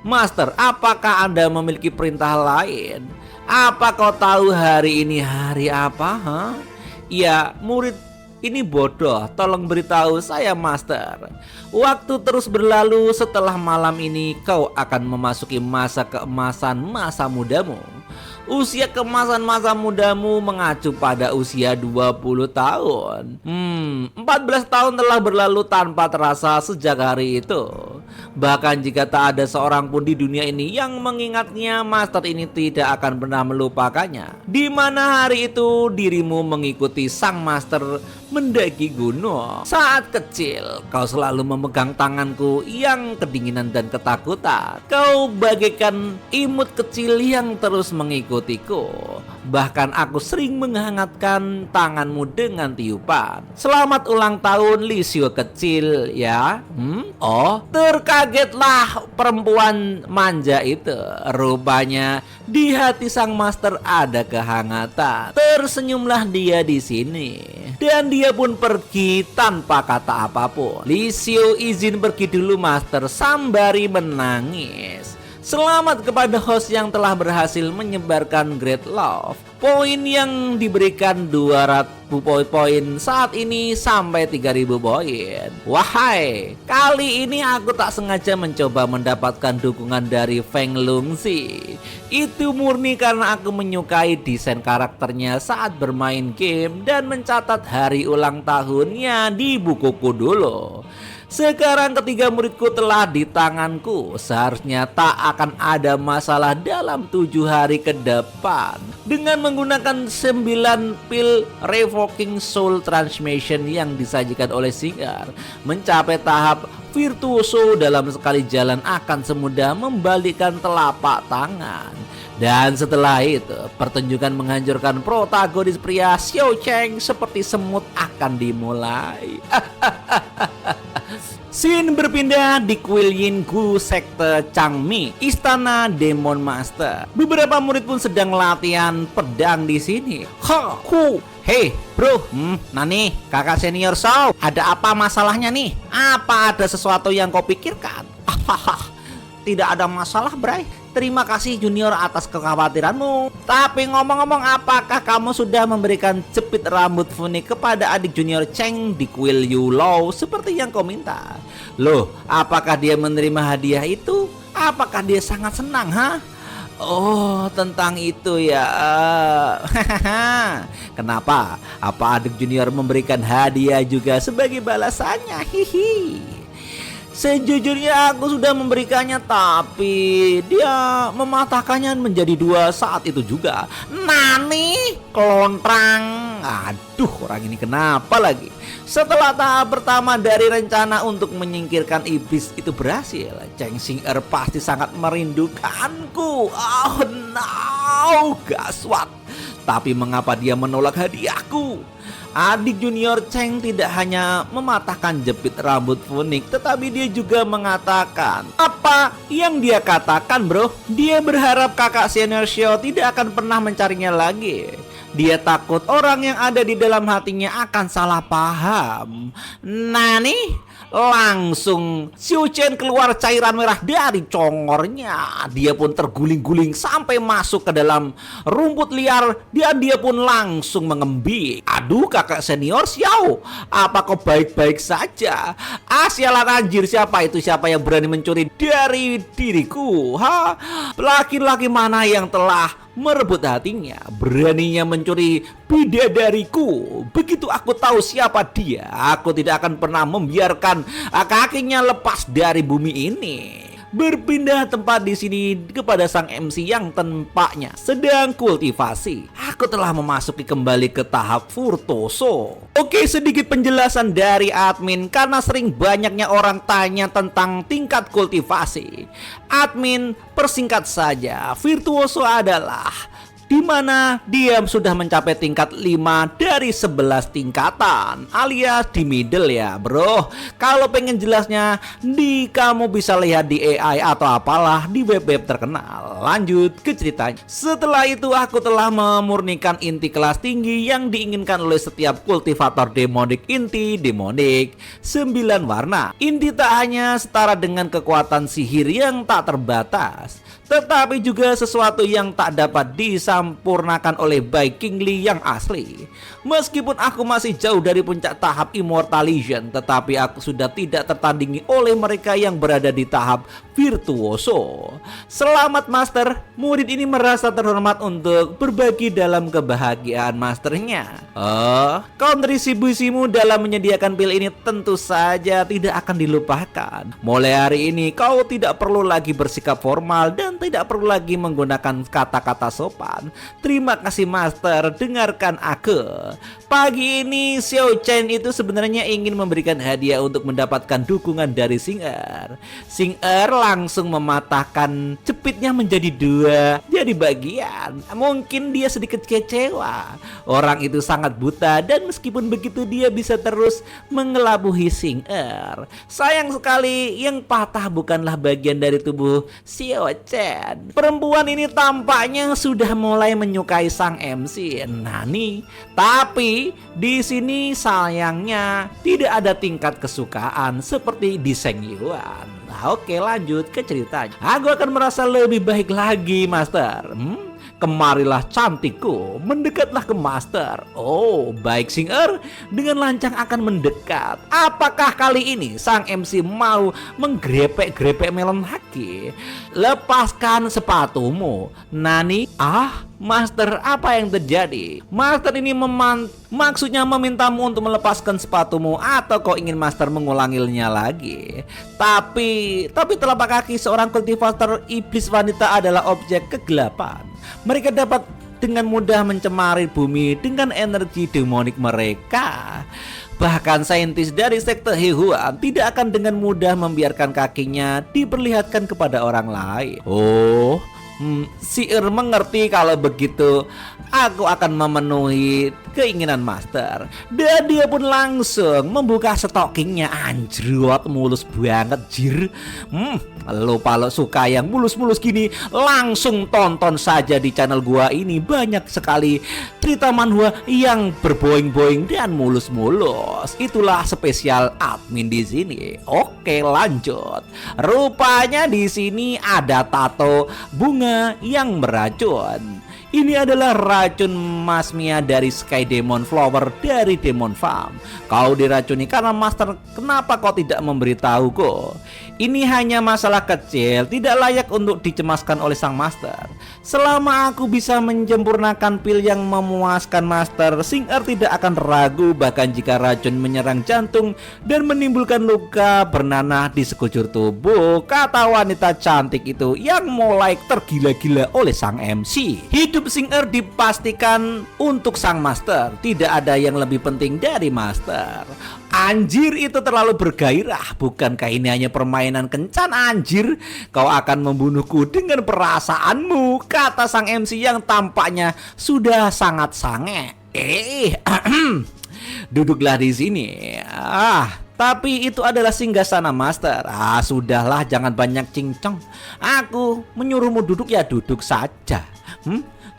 Master, apakah Anda memiliki perintah lain? Apa kau tahu hari ini hari apa? Ya, murid ini bodoh. Tolong beritahu saya, Master. Waktu terus berlalu. Setelah malam ini kau akan memasuki masa keemasan masa mudamu. Usia keemasan masa mudamu mengacu pada usia 20 tahun. 14 tahun telah berlalu tanpa terasa sejak hari itu. Bahkan jika tak ada seorang pun di dunia ini yang mengingatnya, Master ini tidak akan pernah melupakannya. Di mana hari itu dirimu mengikuti sang Master mendaki gunung. Saat kecil kau selalu memegang tanganku yang kedinginan dan ketakutan. Kau bagaikan imut kecil yang terus mengikutiku. Bahkan aku sering menghangatkan tanganmu dengan tiupan. Selamat ulang tahun Lisio kecil ya. Terkagetlah perempuan manja itu. Rupanya di hati sang Master ada kehangatan. Tersenyumlah dia di sini. Dan dia pun pergi tanpa kata apapun. Lisio izin pergi dulu, Master, sambari menangis. Selamat kepada host yang telah berhasil menyebarkan Great Love. Poin yang diberikan 200 poin saat ini sampai 3000 poin. Wahai, kali ini aku tak sengaja mencoba mendapatkan dukungan dari Feng Lungxi. Itu murni karena aku menyukai desain karakternya saat bermain game dan mencatat hari ulang tahunnya di bukuku dulu. Sekarang ketiga muridku telah di tanganku. Seharusnya tak akan ada masalah dalam 7 hari ke depan. Dengan menggunakan 9 pil Revoking Soul Transmission yang disajikan oleh Singer, mencapai tahap Virtuoso dalam sekali jalan akan semudah membalikkan telapak tangan. Dan setelah itu, pertunjukan menghancurkan protagonis pria Xiao Cheng seperti semut akan dimulai. Scene berpindah di Kuilin Gu sekte Changmi, istana Demon Master. Beberapa murid pun sedang latihan pedang di sini. Hei bro, Nani, kakak senior Shao, ada apa masalahnya nih? Apa ada sesuatu yang kau pikirkan? Tidak ada masalah, Bray. Terima kasih junior atas kekhawatiranmu. Tapi ngomong-ngomong, apakah kamu sudah memberikan jepit rambut Funik kepada adik junior Cheng di kuil Yu Lao seperti yang kau minta? Loh, apakah dia menerima hadiah itu? Apakah dia sangat senang, ha? Oh, tentang itu ya. Kenapa? Apa adik junior memberikan hadiah juga sebagai balasannya? Hihi. Sejujurnya aku sudah memberikannya, tapi dia mematahkannya menjadi 2 saat itu juga. Nani, kelontrang. Aduh, orang ini kenapa lagi? Setelah tahap pertama dari rencana untuk menyingkirkan iblis itu berhasil, Cheng Xing'er pasti sangat merindukanku. Oh no, gaswat. Tapi mengapa dia menolak hadiahku? Adik junior Cheng tidak hanya mematahkan jepit rambut Funik, tetapi dia juga mengatakan, apa yang dia katakan bro? Dia berharap kakak senior Xiao tidak akan pernah mencarinya lagi. Dia takut orang yang ada di dalam hatinya akan salah paham. Nani? Langsung Xiao Chen keluar cairan merah dari congornya. Dia pun terguling-guling sampai masuk ke dalam rumput liar dan dia pun langsung mengembik. Aduh kakak senior Xiao, apa kau baik-baik saja? Sialan anjir, siapa itu? Siapa yang berani mencuri dari diriku? Laki-laki mana yang telah merebut hatinya, beraninya mencuri bidadariku? Begitu aku tahu siapa dia, aku tidak akan pernah membiarkan kakinya lepas dari bumi ini. Berpindah tempat di sini kepada sang MC yang tampaknya sedang kultivasi. Aku telah memasuki kembali ke tahap Virtuoso. Oke, sedikit penjelasan dari admin karena sering banyaknya orang tanya tentang tingkat kultivasi. Admin persingkat saja, Virtuoso adalah di mana dia sudah mencapai tingkat 5 dari 11 tingkatan, alias di middle ya bro. Kalau pengen jelasnya, kamu bisa lihat di AI atau apalah di web-web terkenal. Lanjut ke ceritanya. Setelah itu aku telah memurnikan inti kelas tinggi yang diinginkan oleh setiap kultivator demonik. Inti demonik 9 warna. Inti tak hanya setara dengan kekuatan sihir yang tak terbatas, tetapi juga sesuatu yang tak dapat disempurnakan oleh Bai Qingli yang asli. Meskipun aku masih jauh dari puncak tahap Immortalization, tetapi aku sudah tidak tertandingi oleh mereka yang berada di tahap Virtuoso. Selamat Master, murid ini merasa terhormat untuk berbagi dalam kebahagiaan masternya. Kontribusimu dalam menyediakan pil ini tentu saja tidak akan dilupakan. Mulai hari ini kau tidak perlu lagi bersikap formal dan tidak perlu lagi menggunakan kata-kata sopan. Terima kasih Master, dengarkan aku. Pagi ini Xiao Chen itu sebenarnya ingin memberikan hadiah untuk mendapatkan dukungan dari Xing'er. Xing'er langsung mematahkan jepitnya menjadi 2 jadi bagian. Mungkin dia sedikit kecewa. Orang itu sangat buta dan meskipun begitu dia bisa terus mengelabuhi Xing'er. Sayang sekali yang patah bukanlah bagian dari tubuh Xiao Chen. Perempuan ini tampaknya sudah mulai menyukai sang MC. Nani, tapi di sini sayangnya tidak ada tingkat kesukaan seperti di Sheng Yuan. Oke, lanjut ke ceritanya. Aku akan merasa lebih baik lagi, Master. Kemarilah cantikku, mendekatlah ke Master. Oh, baik Xing'er dengan lancang akan mendekat. Apakah kali ini sang MC mau menggrepek-grepek melon lagi? Lepaskan sepatumu. Nani? Master, apa yang terjadi? Master ini maksudnya memintamu untuk melepaskan sepatumu atau kau ingin Master mengulanginya lagi? Tapi telapak kaki seorang kultivator iblis wanita adalah objek kegelapan. Mereka dapat dengan mudah mencemari bumi dengan energi demonik mereka. Bahkan saintis dari sekte Hehuan tidak akan dengan mudah membiarkan kakinya diperlihatkan kepada orang lain. Oh, si mengerti kalau begitu. Aku akan memenuhi keinginan Master. Dan dia pun langsung membuka stockingnya. Anjrot, mulus banget jir. Lo kalau suka yang mulus-mulus gini, langsung tonton saja di channel gua ini. Banyak sekali cerita manhwa yang berboing-boing dan mulus-mulus. Itulah spesial admin di sini. Oke, lanjut. Rupanya di sini ada tato bunga yang meracun. Ini adalah racun Masmia dari Sky Demon Flower dari Demon Farm. Kau diracuni karena Master, kenapa kau tidak memberitahuku? Ini hanya masalah kecil, tidak layak untuk dicemaskan oleh sang Master. Selama aku bisa menyempurnakan pil yang memuaskan Master, Sing tidak akan ragu. Bahkan jika racun menyerang jantung dan menimbulkan luka bernanah di sekujur tubuh, kata wanita cantik itu yang mulai tergila-gila oleh sang MC. Hidup Sing dipastikan untuk sang Master. Tidak ada yang lebih penting dari Master. Anjir, itu terlalu bergairah. Bukankah ini hanya permainan kencan anjir? Kau akan membunuhku dengan perasaanmu, kata sang MC yang tampaknya sudah sangat sange. Duduklah di sini. Tapi itu adalah singgasana Master. Sudahlah, jangan banyak cincong. Aku menyuruhmu duduk ya duduk saja.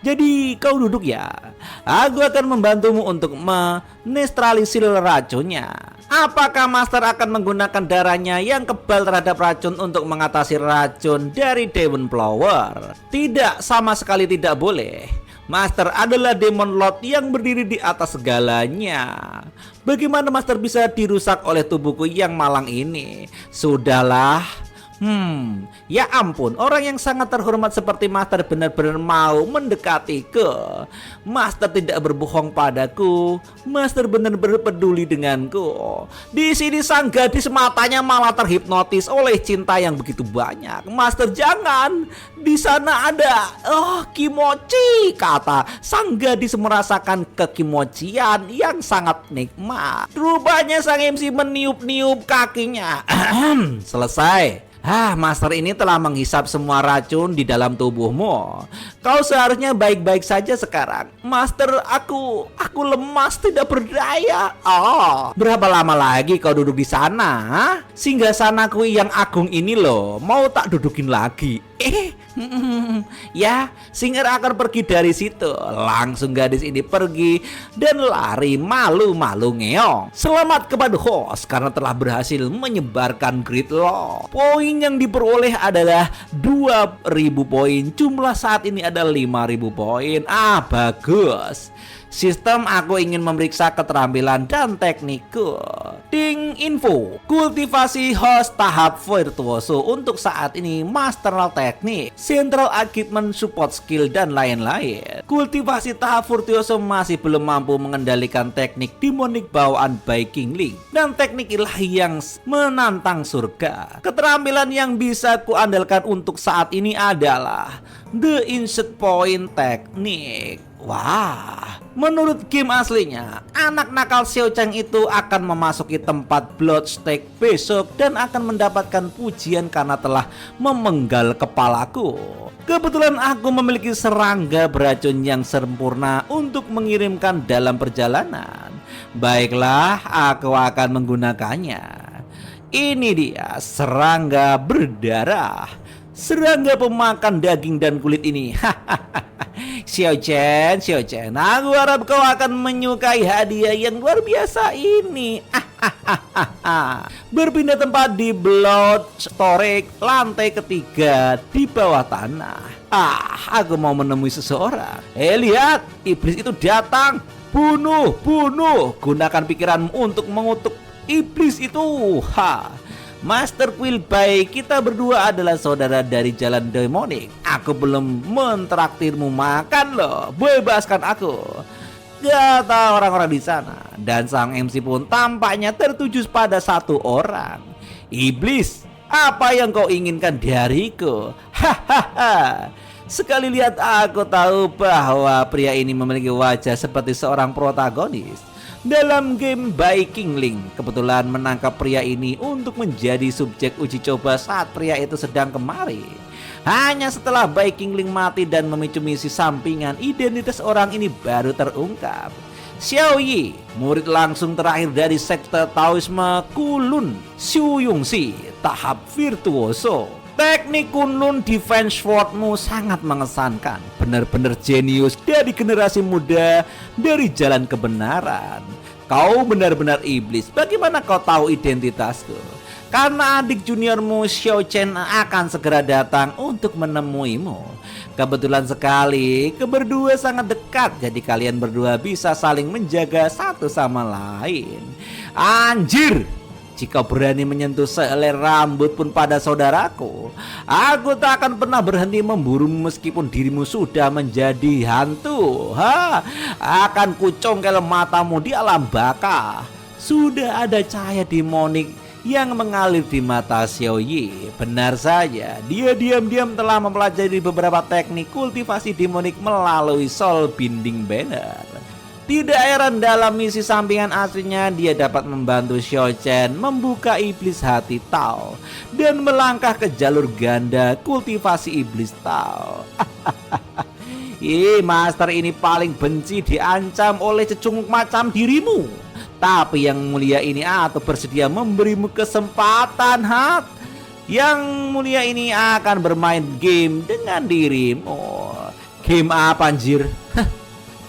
Jadi kau duduk ya. Aku akan membantumu untuk menetralisir racunnya. Apakah Master akan menggunakan darahnya yang kebal terhadap racun untuk mengatasi racun dari Demon Flower? Tidak, sama sekali tidak boleh. Master adalah Demon Lord yang berdiri di atas segalanya. Bagaimana Master bisa dirusak oleh tubuhku yang malang ini? Sudahlah. Ya ampun, orang yang sangat terhormat seperti Master benar-benar mau mendekatiku. Master tidak berbohong padaku. Master benar-benar peduli denganku. Di sini sang gadis matanya malah terhipnotis oleh cinta yang begitu banyak. Master jangan. Di sana ada kimochi, kata sang gadis merasakan kekimocian yang sangat nikmat. Rupanya sang MC meniup-niup kakinya. Selesai. Master ini telah menghisap semua racun di dalam tubuhmu. Kau seharusnya baik-baik saja sekarang. Master, aku lemas, tidak berdaya. Berapa lama lagi kau duduk di sana? Singgasanaku yang agung ini loh, mau tak dudukin lagi? Ya, Singer akan pergi dari situ. Langsung gadis ini pergi dan lari malu-malu ngeong. Selamat kepada host karena telah berhasil menyebarkan grid law. Poin yang diperoleh adalah 2000 poin. Jumlah saat ini ada 5000 poin. Bagus. Sistem, aku ingin memeriksa keterampilan dan teknikku. Ding info. Kultivasi host tahap virtuoso untuk saat ini, masteral teknik, central achievement, support skill, dan lain-lain. Kultivasi tahap virtuoso masih belum mampu mengendalikan teknik demonik bawaan by King Ling dan teknik ilahi yang menantang surga. Keterampilan yang bisa kuandalkan untuk saat ini adalah The Insert Point Teknik. Wah, menurut game aslinya, anak nakal Xiao Chang itu akan memasuki tempat Bloodstake besok dan akan mendapatkan pujian karena telah memenggal kepalaku. Kebetulan aku memiliki serangga beracun yang sempurna untuk mengirimkan dalam perjalanan. Baiklah, aku akan menggunakannya. Ini dia serangga berdarah. Serangga pemakan daging dan kulit ini. Xiao Chen, aku harap kau akan menyukai hadiah yang luar biasa ini. Berpindah tempat di Blood Storage lantai ketiga di bawah tanah. Aku mau menemui seseorang. Lihat, iblis itu datang. Bunuh. Gunakan pikiranmu untuk mengutuk iblis itu. Master Quill, baik, kita berdua adalah saudara dari jalan demonik. Aku belum mentraktirmu makan loh. Bebaskan aku, kata orang-orang di sana. Dan sang MC pun tampaknya tertuju pada satu orang. Iblis, apa yang kau inginkan dariku? Sekali lihat aku tahu bahwa pria ini memiliki wajah seperti seorang protagonis. dalam game Viking Link. Kebetulan menangkap pria ini untuk menjadi subjek uji coba saat pria itu sedang kemari. Hanya setelah Viking Link mati dan memicu misi sampingan, identitas orang ini baru terungkap. Xiao Yi, murid langsung terakhir dari sekte Taoisme Kulun Xiu Yongxi, tahap virtuoso. Teknik Kunlun Defense Swordmu sangat mengesankan. Benar-benar jenius dari generasi muda dari jalan kebenaran. Kau benar-benar iblis. Bagaimana kau tahu identitasku? Karena adik juniormu Xiao Chen akan segera datang untuk menemuimu. Kebetulan sekali, berdua sangat dekat. Jadi kalian berdua bisa saling menjaga satu sama lain. Anjir! Jika berani menyentuh sehelai rambut pun pada saudaraku, aku tak akan pernah berhenti memburumu meskipun dirimu sudah menjadi hantu. Akan kucongkel matamu di alam baka. Sudah ada cahaya demonik yang mengalir di mata Xiao Yi. Benar saja, dia diam-diam telah mempelajari beberapa teknik kultivasi demonik melalui Soul Binding Banner. Tidak heran dalam misi sampingan aslinya dia dapat membantu Xiao Chen membuka iblis hati Tao dan melangkah ke jalur ganda kultivasi iblis Tao. Master ini paling benci diancam oleh cecunguk macam dirimu. Tapi yang mulia ini atau bersedia memberimu kesempatan, Yang mulia ini akan bermain game dengan dirimu. Game apa anjir?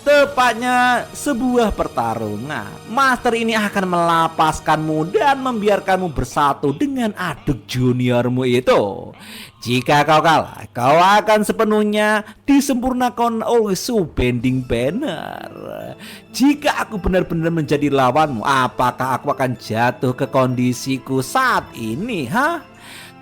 Tepatnya sebuah pertarungan. Master ini akan melapaskanmu dan membiarkanmu bersatu dengan adik juniormu itu. Jika kau kalah, kau akan sepenuhnya disempurnakan oleh Soul Binding Banner. Jika aku benar-benar menjadi lawanmu, apakah aku akan jatuh ke kondisiku saat ini,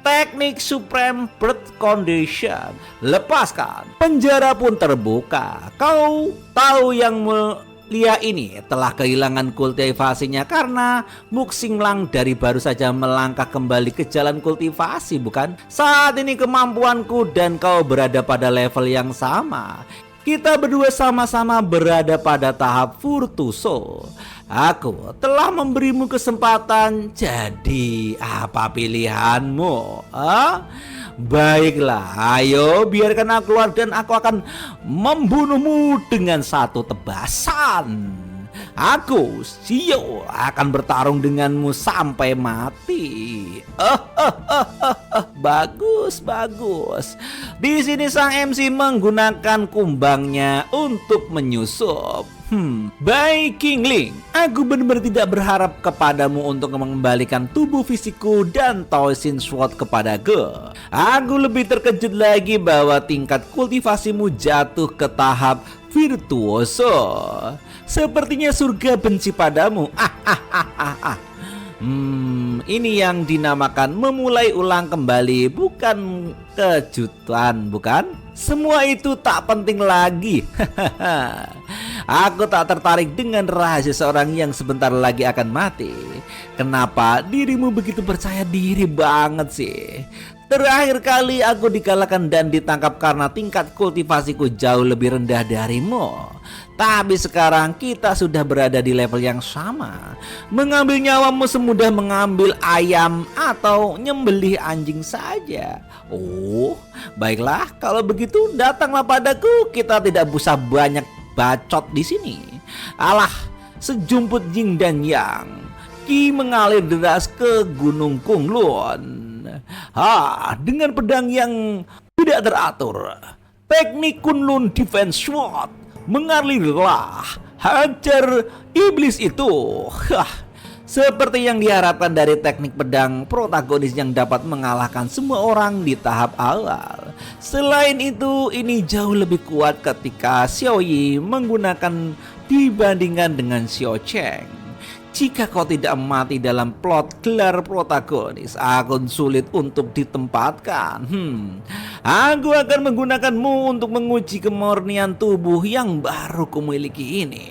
Teknik Supreme Birth Condition. Lepaskan. Penjara pun terbuka. Kau tahu yang mulia ini telah kehilangan kultivasinya karena Muxing Lang dari baru saja melangkah kembali ke jalan kultivasi, bukan? Saat ini kemampuanku dan kau berada pada level yang sama. Kita berdua sama-sama berada pada tahap virtuoso. Aku telah memberimu kesempatan, jadi apa pilihanmu? Baiklah, ayo biarkan aku keluar dan aku akan membunuhmu dengan satu tebasan. Aku, Xiao, akan bertarung denganmu sampai mati. Bagus, bagus. Di sini sang MC menggunakan kumbangnya untuk menyusup. Viking Link, aku benar-benar tidak berharap kepadamu untuk mengembalikan tubuh fisikku dan Taoisin Sword kepadaku. Aku lebih terkejut lagi bahwa tingkat kultivasimu jatuh ke tahap virtuoso. Sepertinya surga benci padamu. Ini yang dinamakan memulai ulang kembali, bukan kejutan, bukan? Semua itu tak penting lagi. Aku tak tertarik dengan rahasia seorang yang sebentar lagi akan mati. Kenapa dirimu begitu percaya diri banget sih? Terakhir kali aku dikalahkan dan ditangkap karena tingkat kultivasiku jauh lebih rendah darimu. Tapi sekarang kita sudah berada di level yang sama. Mengambil nyawamu semudah mengambil ayam atau nyembelih anjing saja. Oh, baiklah, kalau begitu datanglah padaku. Kita tidak usah banyak bacot di sini. Alah, sejumput Ying dan Yang, Qi mengalir deras ke Gunung Kunlun. Dengan pedang yang tidak teratur, teknik Kunlun Defense Sword, mengalirlah, hajar iblis itu. Seperti yang diharapkan dari teknik pedang protagonis yang dapat mengalahkan semua orang di tahap awal. Selain itu, ini jauh lebih kuat ketika Xiao Yi menggunakan dibandingkan dengan Xiao Cheng. Jika kau tidak mati dalam plot gelar protagonis, akan sulit untuk ditempatkan. Aku akan menggunakanmu untuk menguji kemurnian tubuh yang baru kumiliki ini.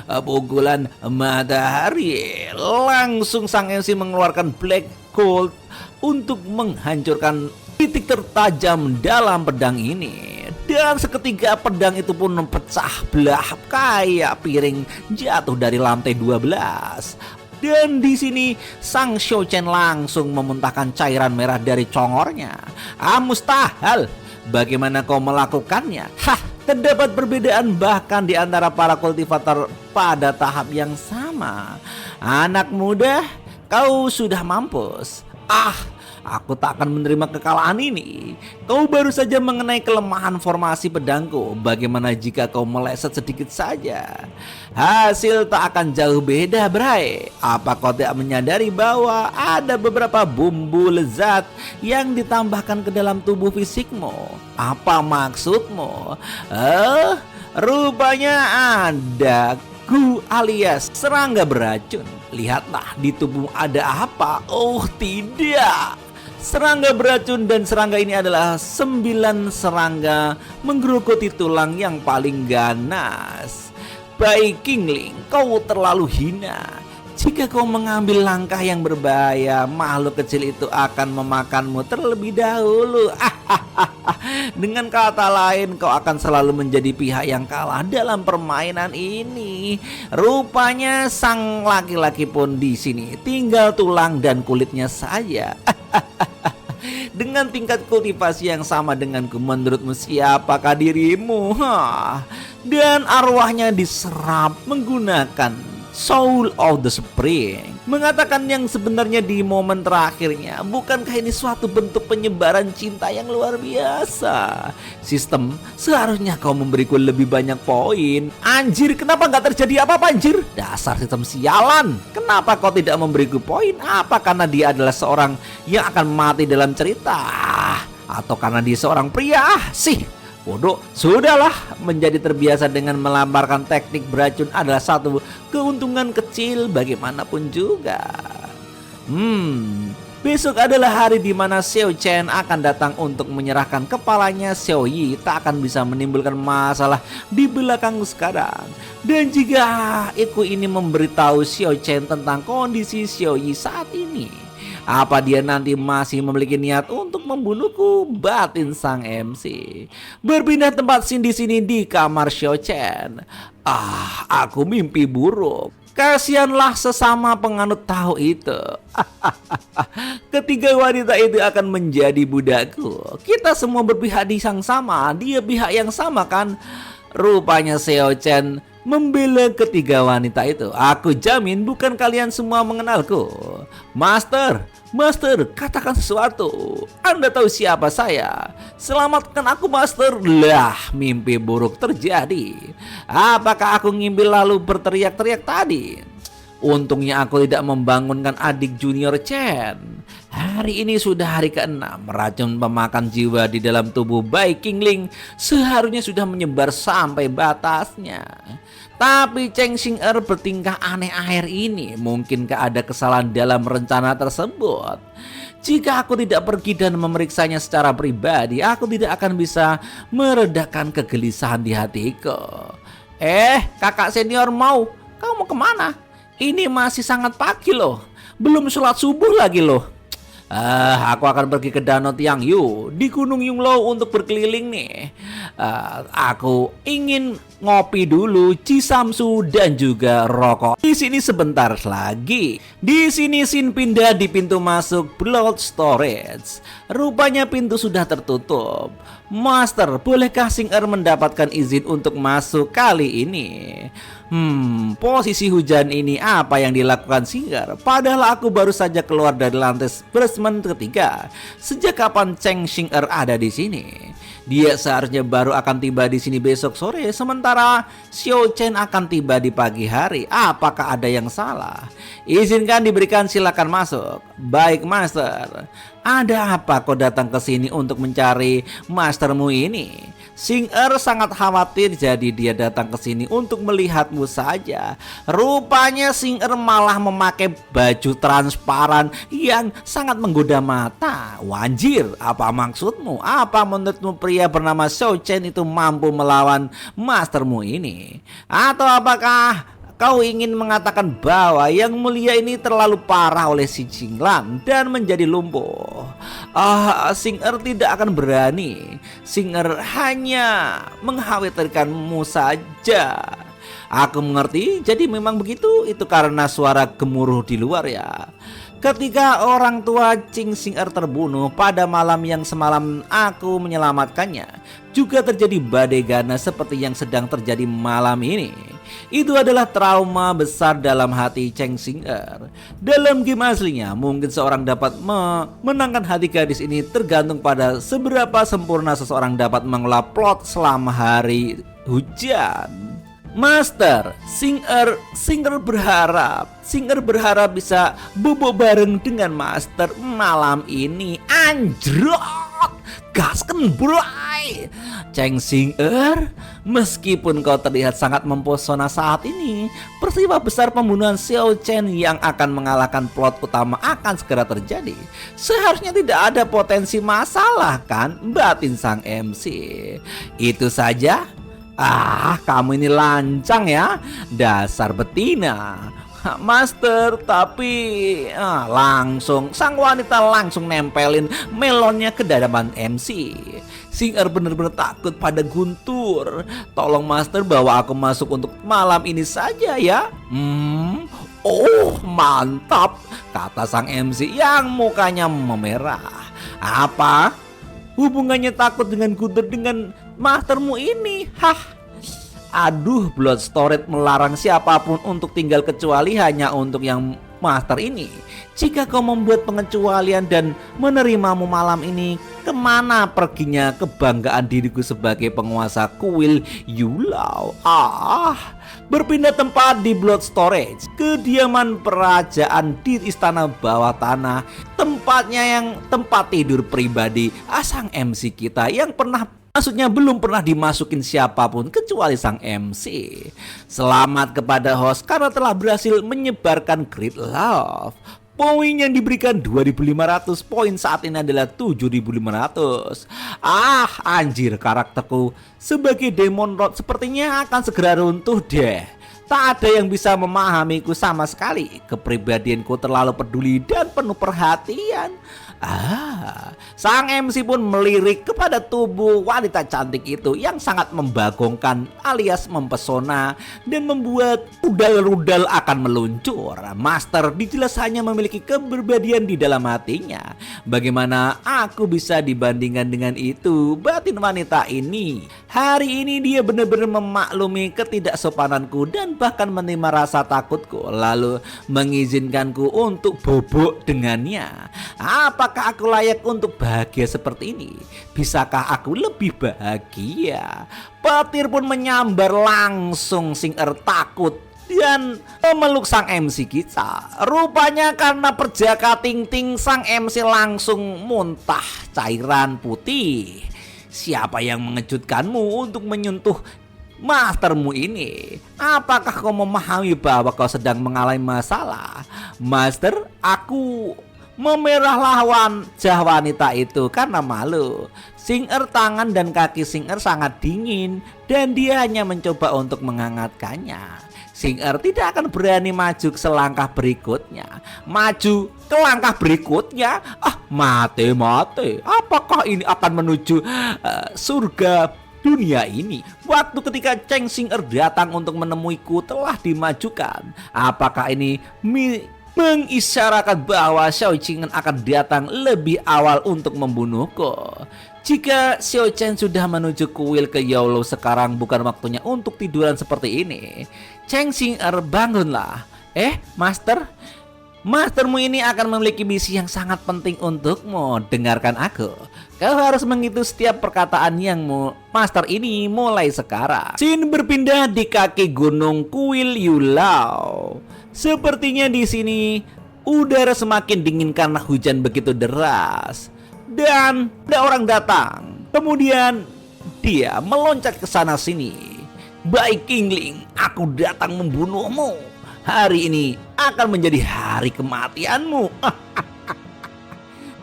Pukulan matahari. Langsung sang MC mengeluarkan Black Gold untuk menghancurkan titik tertajam dalam pedang ini. Dan seketika pedang itu pun pecah belah kayak piring jatuh dari lantai 12. Dan di sini sang Xiao Chen langsung memuntahkan cairan merah dari congornya. Mustahil. Bagaimana kau melakukannya? Terdapat perbedaan bahkan di antara para kultivator pada tahap yang sama. Anak muda, kau sudah mampus. Aku tak akan menerima kekalahan ini. Kau baru saja mengenai kelemahan formasi pedangku. Bagaimana jika kau meleset sedikit saja? Hasil tak akan jauh beda, Bray. Apa kau tidak menyadari bahwa ada beberapa bumbu lezat yang ditambahkan ke dalam tubuh fisikmu? Apa maksudmu? Rupanya ada Gu alias serangga beracun. Lihatlah di tubuh ada apa? Oh tidak. Serangga beracun, dan serangga ini adalah 9 serangga menggerogoti tulang yang paling ganas. Baik Kingling, kau terlalu hina. Jika kau mengambil langkah yang berbahaya, makhluk kecil itu akan memakanmu terlebih dahulu. Dengan kata lain, kau akan selalu menjadi pihak yang kalah dalam permainan ini. Rupanya sang laki-laki pun di sini tinggal tulang dan kulitnya saja. Dengan tingkat kultivasi yang sama denganku, menurutmu siapakah dirimu? Dan arwahnya diserap menggunakan Soul of the Spring, mengatakan yang sebenarnya di momen terakhirnya. Bukankah ini suatu bentuk penyebaran cinta yang luar biasa? Sistem, seharusnya kau memberiku lebih banyak poin. Anjir, kenapa nggak terjadi apa-apa anjir? Dasar sistem sialan. Kenapa kau tidak memberiku poin? Apa karena dia adalah seorang yang akan mati dalam cerita? Atau karena dia seorang pria? Bodoh, sudahlah. Menjadi terbiasa dengan melamparkan teknik beracun adalah satu keuntungan kecil bagaimanapun juga. Besok adalah hari di mana Xiao Chen akan datang untuk menyerahkan kepalanya. Xiao Yi tak akan bisa menimbulkan masalah di belakangku sekarang. Dan jika aku ini memberitahu Xiao Chen tentang kondisi Xiao Yi saat ini, apa dia nanti masih memiliki niat untuk membunuhku? Batin sang MC. Berpindah tempat scene di sini di kamar Xiao Chen. Aku mimpi buruk. Kasihanlah sesama penganut tahu itu. Ketiga wanita itu akan menjadi budakku. Kita semua berpihak di yang sama. Dia pihak yang sama kan? Rupanya Xiao Chen membela ketiga wanita itu. Aku jamin bukan kalian semua mengenalku. Master, katakan sesuatu. Anda tahu siapa saya? Selamatkan aku, Master. Lah, mimpi buruk terjadi. Apakah aku ngimpi lalu berteriak-teriak tadi? Untungnya aku tidak membangunkan adik junior Chen. Hari ini sudah hari ke-6. Racun pemakan jiwa di dalam tubuh Bai Qingling seharusnya sudah menyebar sampai batasnya. Tapi Cheng Xing-er bertingkah aneh akhir ini. Mungkinkah ada kesalahan dalam rencana tersebut? Jika aku tidak pergi dan memeriksanya secara pribadi, aku tidak akan bisa meredakan kegelisahan di hatiku. Kakak senior kau mau kemana? Ini masih sangat pagi loh. Belum sholat subuh lagi loh. Aku akan pergi ke Danau Tiangyu di Gunung Yunglou untuk berkeliling nih. Aku ingin ngopi dulu, cisamsu dan juga rokok. Di sini sebentar lagi. Di sini Sin pindah di pintu masuk Blood Storage. Rupanya pintu sudah tertutup. Master, bolehkah Xing-er mendapatkan izin untuk masuk kali ini? Posisi hujan ini apa yang dilakukan Xing-er? Padahal aku baru saja keluar dari lantai basement ketiga. Sejak kapan Cheng Xing-er ada di sini? Dia seharusnya baru akan tiba di sini besok sore, sementara Xiao Chen akan tiba di pagi hari. Apakah ada yang salah? Izinkan diberikan, silakan masuk. Baik, Master. Ada apa kau datang ke sini untuk mencari mastermu ini? Xing-er sangat khawatir, jadi dia datang ke sini untuk melihatmu saja. Rupanya Xing-er malah memakai baju transparan yang sangat menggoda mata. Wanjir, apa maksudmu? Apa menurutmu pria bernama Xiao Chen itu mampu melawan mastermu ini? Atau apakah kau ingin mengatakan bahwa yang mulia ini terlalu parah oleh si Jinglan dan menjadi lumpuh. Xing tidak akan berani. Xing hanya mengkhawatirkanmu saja. Aku mengerti, jadi memang begitu. Itu karena suara gemuruh di luar ya. Ketika orang tua Ching Xing terbunuh pada malam yang semalam aku menyelamatkannya, juga terjadi badai ganas seperti yang sedang terjadi malam ini. Itu adalah trauma besar dalam hati Cheng Xing. Dalam game aslinya, mungkin seorang dapat memenangkan hati gadis ini tergantung pada seberapa sempurna seseorang dapat mengelola plot selama hari hujan. Master, Xing berharap bisa bobo bareng dengan Master malam ini. Anjrot, gasken bray. Cheng Xing, meskipun kau terlihat sangat mempesona saat ini, peristiwa besar pembunuhan Xiao Chen yang akan mengalahkan plot utama akan segera terjadi. Seharusnya tidak ada potensi masalah kan, batin sang MC. Itu saja. Kamu ini lancang ya, dasar betina. Master, tapi langsung sang wanita langsung nempelin melonnya ke dadaman MC. Xing benar-benar takut pada Guntur. Tolong Master bawa aku masuk untuk malam ini saja ya. Oh mantap, kata sang MC yang mukanya memerah. Apa hubungannya takut dengan Guntur dengan Mastermu ini? Aduh, Bloodstored melarang siapapun untuk tinggal kecuali hanya untuk yang Master ini. Jika kau membuat pengecualian dan menerimamu malam ini, kemana perginya kebanggaan diriku sebagai penguasa kuil Yulau? Berpindah tempat di Blood Storage, kediaman kerajaan di istana bawah tanah, tempatnya yang tempat tidur pribadi sang MC kita yang belum pernah dimasukin siapapun kecuali sang MC. Selamat kepada host karena telah berhasil menyebarkan Great Love. Poin yang diberikan 2.500, poin saat ini adalah 7.500. Anjir, karakterku sebagai Demon Lord sepertinya akan segera runtuh deh. Tak ada yang bisa memahamiku sama sekali. Kepribadianku terlalu peduli dan penuh perhatian. Sang MC pun melirik kepada tubuh wanita cantik itu yang sangat membagongkan alias mempesona dan membuat rudal-rudal akan meluncur. Master dijelas hanya memiliki kepribadian di dalam hatinya. Bagaimana aku bisa dibandingkan dengan itu? Batin wanita ini. Hari ini dia benar-benar memaklumi ketidaksopananku dan bahkan menerima rasa takutku, lalu mengizinkanku untuk bobok dengannya. Apakah aku layak untuk bahagia seperti ini? Bisakah aku lebih bahagia? Petir pun menyambar langsung. Xing takut dan memeluk sang MC kita. Rupanya karena perjaka ting-ting, sang MC langsung muntah cairan putih. Siapa yang mengejutkanmu untuk menyentuh Mastermu ini? Apakah kau memahami bahwa kau sedang mengalami masalah? Master, aku memerah lawan wajah wanita itu karena malu. Xing tangan dan kaki Xing sangat dingin dan dia hanya mencoba untuk menghangatkannya. Xing tidak akan berani maju ke selangkah berikutnya. Maju ke langkah berikutnya? Mate. Apakah ini akan menuju surga dunia ini? Waktu ketika Cheng Xing datang untuk menemuiku telah dimajukan. Apakah ini mengisyaratkan bahwa Xiao Chen akan datang lebih awal untuk membunuhku? Jika Xiao Chen sudah menuju kuil ke Yaolo, sekarang bukan waktunya untuk tiduran seperti ini. Cheng Xing bangunlah. Master, Mastermu ini akan memiliki misi yang sangat penting untukmu. Dengarkan aku. Kau harus mengikuti setiap perkataan yang Master ini mulai sekarang. Xin berpindah di kaki gunung kuil Yulau. Sepertinya di sini udara semakin dingin karena hujan begitu deras. Dan ada orang datang. Kemudian dia meloncat ke sana sini. Baik Kingling, aku datang membunuhmu. Hari ini akan menjadi hari kematianmu.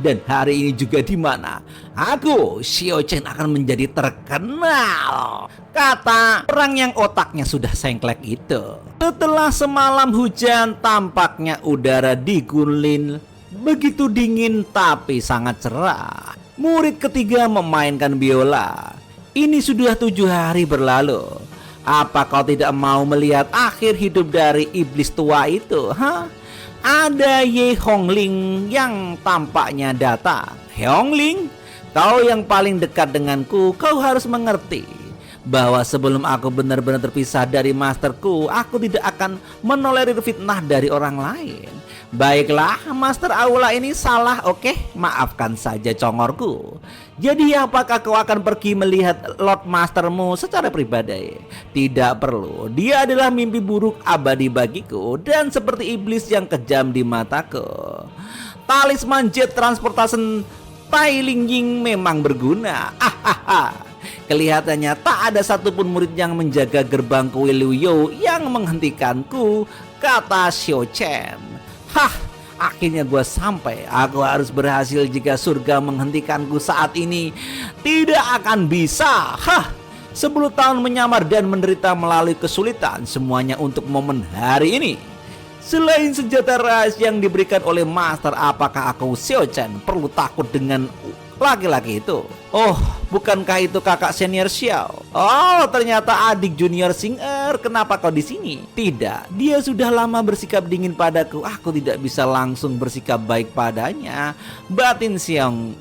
Dan hari ini juga di mana Aku, Xiao Chen akan menjadi terkenal, kata orang yang otaknya sudah sengklek itu. Setelah semalam hujan, tampaknya udara di Kunlin begitu dingin tapi sangat cerah. Murid ketiga memainkan biola. Ini sudah 7 hari berlalu. Apa kau tidak mau melihat akhir hidup dari iblis tua itu? Ada Ye Hongling yang tampaknya datang. Hongling, kau yang paling dekat denganku, kau harus mengerti bahwa sebelum aku benar-benar terpisah dari masterku, aku tidak akan menolerir fitnah dari orang lain. Baiklah, Master Aula ini salah, oke? Maafkan saja congorku. Jadi apakah kau akan pergi melihat Lord Mastermu secara pribadi? Tidak perlu, dia adalah mimpi buruk abadi bagiku dan seperti iblis yang kejam di mataku. Talisman jet transportation Tai Ling Ying memang berguna. Kelihatannya tak ada satupun murid yang menjaga gerbang kuil Liu You yang menghentikanku, kata Xiao Chen. Akhirnya gue sampai. Aku harus berhasil jika surga menghentikanku saat ini. Tidak akan bisa. 10 tahun menyamar dan menderita melalui kesulitan, semuanya untuk momen hari ini. Selain senjata rahasia yang diberikan oleh Master, apakah aku, Xiao Chen, perlu takut dengan laki-laki itu? Oh, bukankah itu kakak senior Xiao? Oh, ternyata adik junior Xing'er. Kenapa kau di sini? Tidak, dia sudah lama bersikap dingin padaku. Aku tidak bisa langsung bersikap baik padanya, batin Xiong.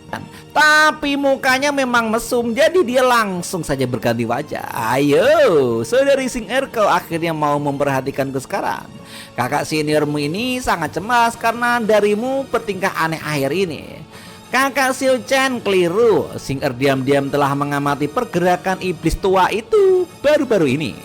Tapi mukanya memang mesum, jadi dia langsung saja berganti wajah. Ayo, saudari Xing'er, kau akhirnya mau memperhatikanku sekarang. Kakak seniormu ini sangat cemas karena darimu bertingkah aneh akhir ini. Kakak Xiao Chen keliru. Xing'er diam-diam telah mengamati pergerakan iblis tua itu baru-baru ini.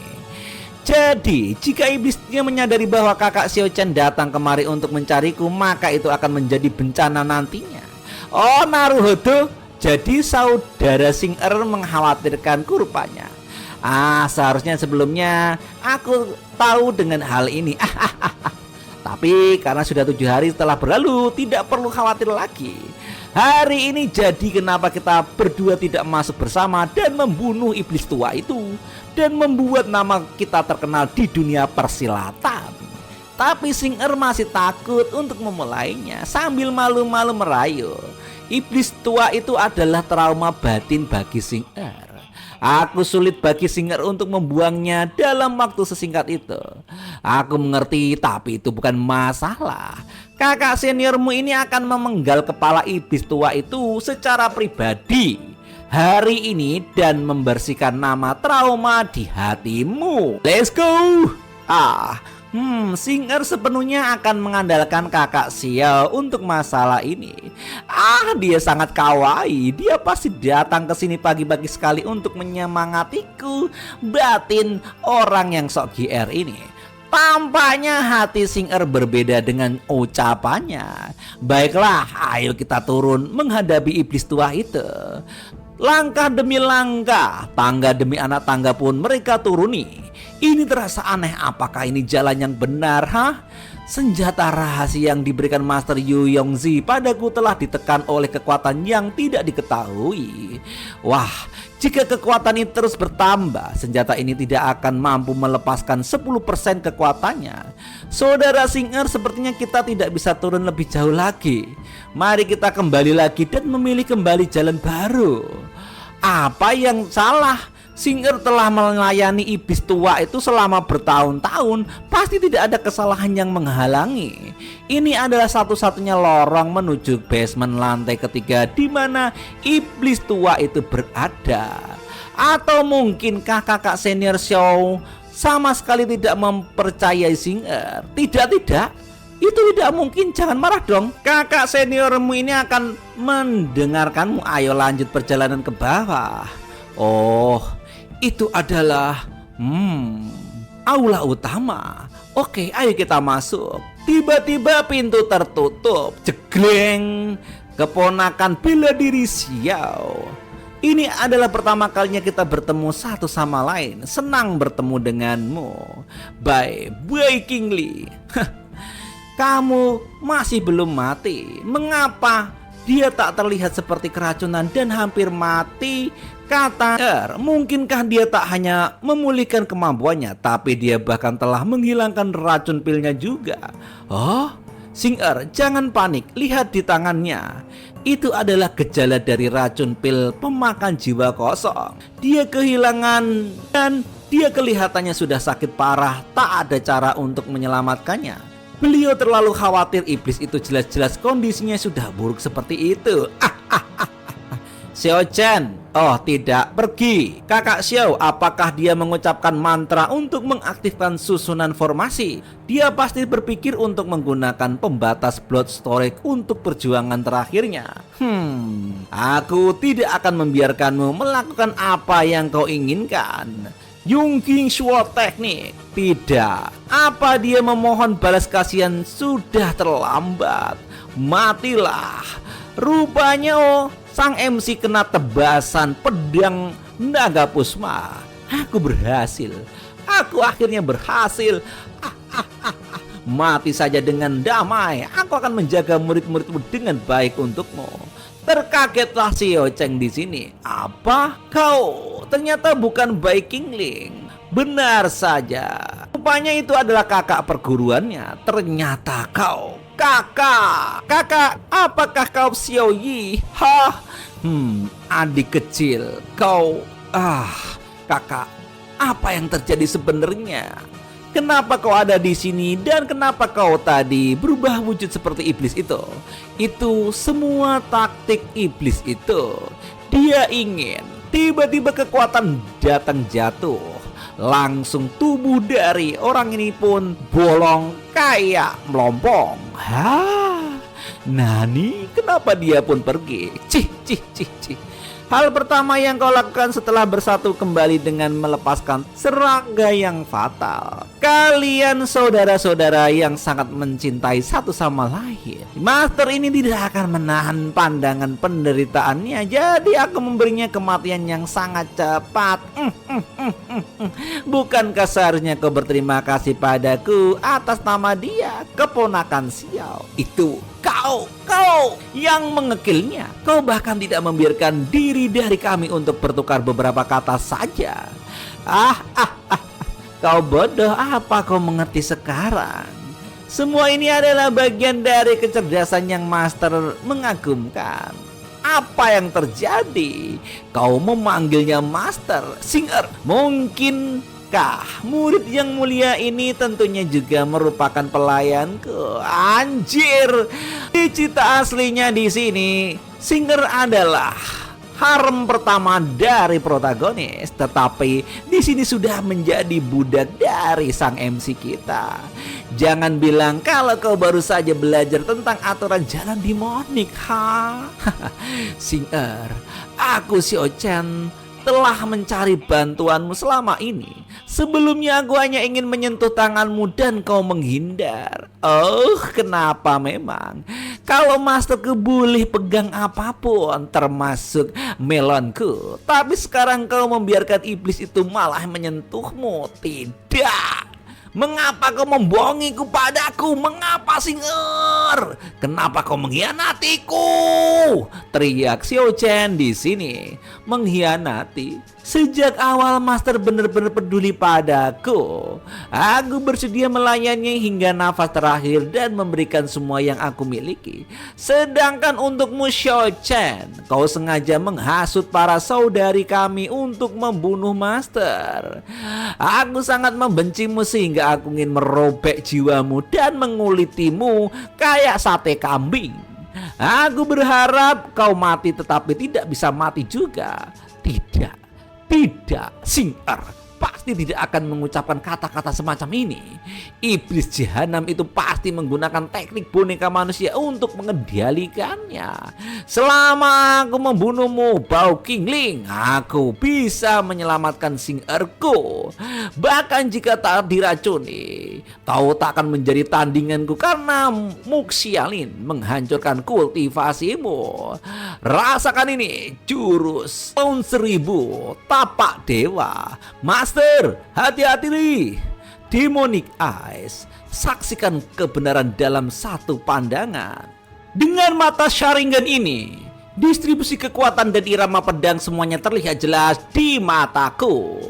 Jadi jika iblisnya menyadari bahwa kakak Xiao Chen datang kemari untuk mencariku, maka itu akan menjadi bencana nantinya. Oh, naruhodo. Jadi saudara Xing'er mengkhawatirkanku rupanya. Seharusnya sebelumnya aku tahu dengan hal ini. Tapi karena sudah 7 hari setelah berlalu, tidak perlu khawatir lagi. Hari ini jadi kenapa kita berdua tidak masuk bersama dan membunuh iblis tua itu dan membuat nama kita terkenal di dunia persilatan. Tapi Xing'er masih takut untuk memulainya sambil malu-malu merayu. Iblis tua itu adalah trauma batin bagi Xing'er. Aku sulit bagi Xing'er untuk membuangnya dalam waktu sesingkat itu. Aku mengerti, tapi itu bukan masalah. Kakak seniormu ini akan memenggal kepala iblis tua itu secara pribadi hari ini dan membersihkan nama trauma di hatimu. Let's go. Xing'er sepenuhnya akan mengandalkan kakak Xiao untuk masalah ini. Dia sangat kawaii. Dia pasti datang ke sini pagi-pagi sekali untuk menyemangatiku, batin orang yang sok GR ini. Tampaknya hati Xing'er berbeda dengan ucapannya. Baiklah, ayo kita turun menghadapi iblis tua itu. Langkah demi langkah, tangga demi anak tangga pun mereka turuni. Ini terasa aneh, apakah ini jalan yang benar? Senjata rahasia yang diberikan Master Yu Yongzi padaku telah ditekan oleh kekuatan yang tidak diketahui. Wah, jika kekuatan ini terus bertambah, senjata ini tidak akan mampu melepaskan 10% kekuatannya. Saudara Xing'er, sepertinya kita tidak bisa turun lebih jauh lagi. Mari kita kembali lagi dan memilih kembali jalan baru. Apa yang salah? Xing'er telah melayani iblis tua itu selama bertahun-tahun. Pasti tidak ada kesalahan yang menghalangi. Ini adalah satu-satunya lorong menuju basement lantai ketiga di mana iblis tua itu berada. Atau mungkinkah kakak senior Xiao sama sekali tidak mempercayai Xing'er? Tidak. Itu tidak mungkin, jangan marah dong. Kakak seniormu ini akan mendengarkanmu. Ayo lanjut perjalanan ke bawah. Oh, itu adalah aula utama. Oke, ayo kita masuk. Tiba-tiba pintu tertutup. Jegleng. Keponakan bela diri Xiao. Ini adalah pertama kalinya kita bertemu satu sama lain. Senang bertemu denganmu. Bye King Li. Kamu masih belum mati. Mengapa Dia tak terlihat seperti keracunan dan hampir mati. Kata mungkinkah dia tak hanya memulihkan kemampuannya, tapi dia bahkan telah menghilangkan racun pilnya juga. Oh, Sing-Er, jangan panik, lihat di tangannya. Itu adalah gejala dari racun pil pemakan jiwa kosong. Dia kehilangan dan dia kelihatannya sudah sakit parah, tak ada cara untuk menyelamatkannya. Beliau terlalu khawatir, iblis itu jelas-jelas kondisinya sudah buruk seperti itu. Xiao Chen, oh tidak, pergi. Kakak Xiao, apakah dia mengucapkan mantra untuk mengaktifkan susunan formasi? Dia pasti berpikir untuk menggunakan pembatas blood storage untuk perjuangan terakhirnya. Aku tidak akan membiarkanmu melakukan apa yang kau inginkan. Yongqing Shuo Teknik. Tidak. Apa dia memohon balas kasihan sudah terlambat. Matilah. Rupanya sang MC kena tebasan pedang naga pusma. Aku berhasil. Aku akhirnya berhasil. Mati saja dengan damai. Aku akan menjaga murid-muridmu dengan baik untukmu. Terkagetlah Xiao Chen di sini. Apa? Kau ternyata bukan Bai Qingling. Benar saja. Rupanya itu adalah kakak perguruannya. Ternyata kau kakak. Kakak, apakah kau Xiao Yi? Hah? Adik kecil. Kau kakak. Apa yang terjadi sebenarnya? Kenapa kau ada di sini dan kenapa kau tadi berubah wujud seperti iblis itu? Itu semua taktik iblis itu. Dia ingin tiba-tiba kekuatan datang jatuh. Langsung tubuh dari orang ini pun bolong kayak melompong. Nani, kenapa dia pun pergi? Cih. Hal pertama yang kau lakukan setelah bersatu kembali dengan melepaskan serangga yang fatal. Kalian saudara-saudara yang sangat mencintai satu sama lain. Master ini tidak akan menahan pandangan penderitaannya, jadi aku memberinya kematian yang sangat cepat. Bukankah seharusnya kau berterima kasih padaku atas nama dia, keponakan Xiao? Itu kau yang mengekilnya. Kau bahkan tidak membiarkan diri dari kami untuk bertukar beberapa kata saja. Kau bodoh, apa kau mengerti sekarang? Semua ini adalah bagian dari kecerdasan yang Master mengagumkan. Apa yang terjadi? Kau memanggilnya Master Sing-Er. Mungkinkah murid yang mulia ini tentunya juga merupakan pelayanku? Anjir, di cita aslinya di sini Sing-Er adalah harem pertama dari protagonis, tetapi di sini sudah menjadi budak dari sang MC kita. Jangan bilang kalau kau baru saja belajar tentang aturan jalan demonik, Sing-Er, aku Xiao Chen telah mencari bantuanmu selama ini. Sebelumnya aku hanya ingin menyentuh tanganmu dan kau menghindar. Oh, kenapa memang? Kalau Masterku boleh pegang apapun, termasuk melonku. Tapi sekarang kau membiarkan iblis itu malah menyentuhmu. Tidak. Mengapa kau membohongiku padaku? Mengapa Sing-Er? Kenapa kau mengkhianatiku? Teriak Xiao Chen di sini. Mengkhianati? Sejak awal Master benar-benar peduli padaku. Aku bersedia melayani hingga nafas terakhir dan memberikan semua yang aku miliki. Sedangkan untukmu Xiao Chen, kau sengaja menghasut para saudari kami untuk membunuh Master. Aku sangat membencimu sehingga aku ingin merobek jiwamu dan mengulitimu kayak sate kambing. Aku berharap kau mati, tetapi tidak bisa mati juga. Tidak, Sing-Er pasti tidak akan mengucapkan kata-kata semacam ini. Iblis jahanam itu pasti menggunakan teknik boneka manusia untuk mengendalikannya. Selama aku membunuhmu, Bai Qingling, aku bisa menyelamatkan Sing-Erku. Bahkan jika tak diracuni, kau tak akan menjadi tandinganku karena Muxialin menghancurkan kultivasimu. Rasakan ini, jurus tahun 1000 tapak dewa. Master, hati-hati nih. Demonic Eyes, saksikan kebenaran dalam satu pandangan. Dengan mata Sharingan ini, distribusi kekuatan dan irama pedang semuanya terlihat jelas di mataku.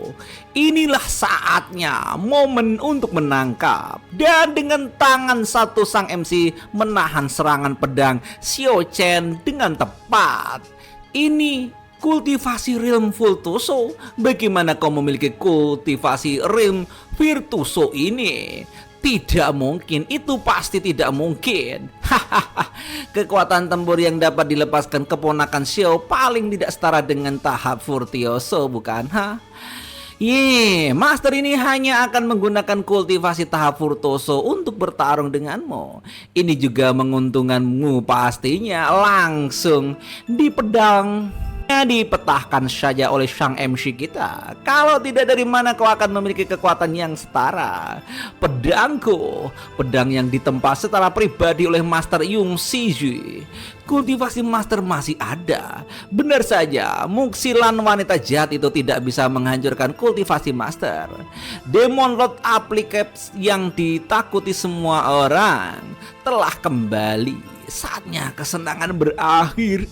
Inilah saatnya, momen untuk menangkap. Dan dengan tangan satu sang MC menahan serangan pedang Xiao Chen dengan tepat. Ini kultivasi realm Virtuoso. Bagaimana kau memiliki kultivasi realm Virtuoso ini? Tidak mungkin, itu pasti tidak mungkin. Hahaha, kekuatan tempur yang dapat dilepaskan keponakan Xiao paling tidak setara dengan tahap Virtuoso, bukan? Master ini hanya akan menggunakan kultivasi tahap Virtuoso untuk bertarung denganmu. Ini juga menguntungkanmu pastinya. Langsung di pedang dipetahkan saja oleh sang MC kita. Kalau tidak, dari mana kau akan memiliki kekuatan yang setara? Pedangku, pedang yang ditempa secara pribadi oleh Master Yung Shiji. Kultivasi Master masih ada. Benar saja, Muxilan wanita jahat itu tidak bisa menghancurkan kultivasi Master. Demon Lord Applicaps yang ditakuti semua orang telah kembali. Saatnya kesenangan berakhir.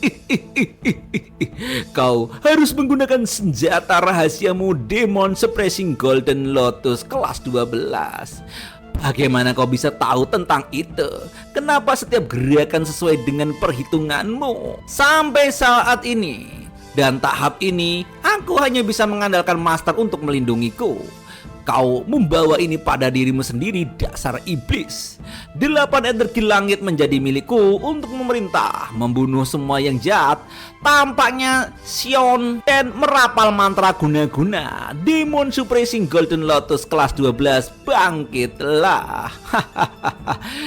Kau harus menggunakan senjata rahasiamu Demon Suppressing Golden Lotus kelas 12. Bagaimana kau bisa tahu tentang itu? Kenapa setiap gerakan sesuai dengan perhitunganmu? Sampai saat ini dan tahap ini, aku hanya bisa mengandalkan Master untuk melindungiku. Kau membawa ini pada dirimu sendiri, dasar iblis. 8 energi langit menjadi milikku untuk memerintah, membunuh semua yang jahat. Tampaknya Xion dan merapal mantra guna-guna. Demon Suppressing Golden Lotus kelas 12, bangkitlah.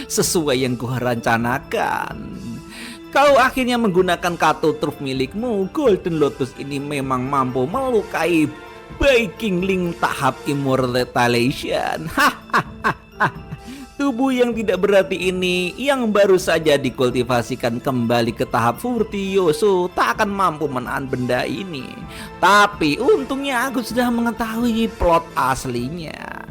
Sesuai yang kurencanakan. Kau akhirnya menggunakan kartu truf milikmu. Golden Lotus ini memang mampu melukai Viking Link tahap Immortalization. Tubuh yang tidak berarti ini yang baru saja dikultivasikan kembali ke tahap Virtuoso tak akan mampu menahan benda ini. Tapi untungnya aku sudah mengetahui plot aslinya.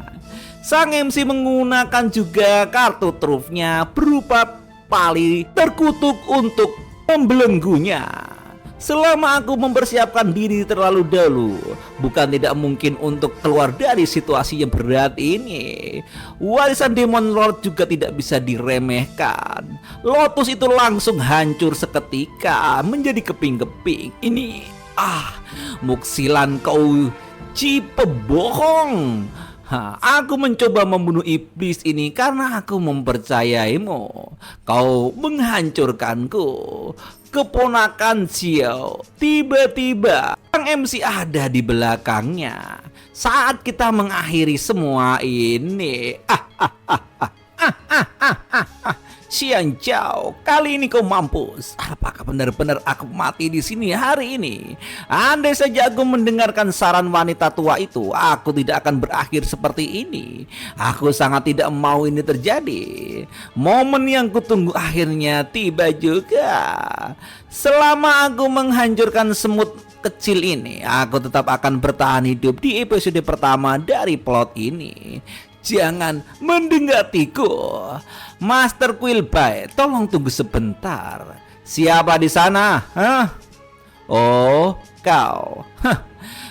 Sang MC menggunakan juga kartu trufnya berupa pali terkutuk untuk membelenggunya. Selama aku mempersiapkan diri terlalu dahulu, bukan tidak mungkin untuk keluar dari situasi yang berat ini. Warisan Demon Lord juga tidak bisa diremehkan. Lotus itu langsung hancur seketika, menjadi keping-keping. Ini, Muxilan, kau pebohong. Aku mencoba membunuh iblis ini karena aku mempercayaimu. Kau menghancurkanku. Keponakan Xiao. Tiba-tiba Sang MC ada di belakangnya. Saat kita mengakhiri semua ini, Xian Zhao, kali ini kau mampus. Apakah benar-benar aku mati di sini hari ini? Andai saja aku mendengarkan saran wanita tua itu, aku tidak akan berakhir seperti ini. Aku sangat tidak mau ini terjadi. Momen yang kutunggu akhirnya tiba juga. Selama aku menghancurkan semut kecil ini, aku tetap akan bertahan hidup di episode pertama dari plot ini. Jangan mendengatiku. Master Quillbite, tolong tunggu sebentar. Siapa di sana? Oh, kau.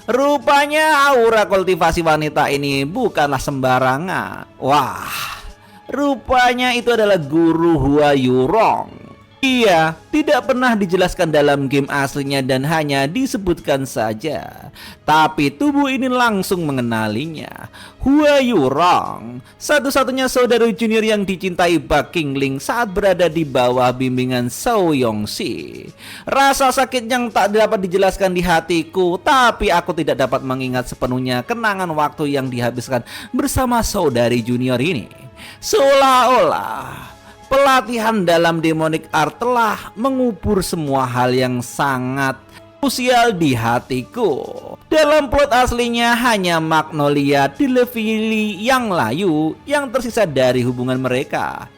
Rupanya aura kultivasi wanita ini bukanlah sembarangan. Wah, rupanya itu adalah guru Hua Yurong. Ia tidak pernah dijelaskan dalam game aslinya dan hanya disebutkan saja. Tapi tubuh ini langsung mengenalinya. Hua Yurong, satu-satunya saudara junior yang dicintai Bak Qingling saat berada di bawah bimbingan Shao Yongxi. Rasa sakit yang tak dapat dijelaskan di hatiku, tapi aku tidak dapat mengingat sepenuhnya kenangan waktu yang dihabiskan bersama saudari junior ini. Seolah-olah pelatihan dalam demonic art telah mengubur semua hal yang sangat krusial di hatiku. Dalam plot aslinya hanya Magnolia Delafield yang layu yang tersisa dari hubungan mereka.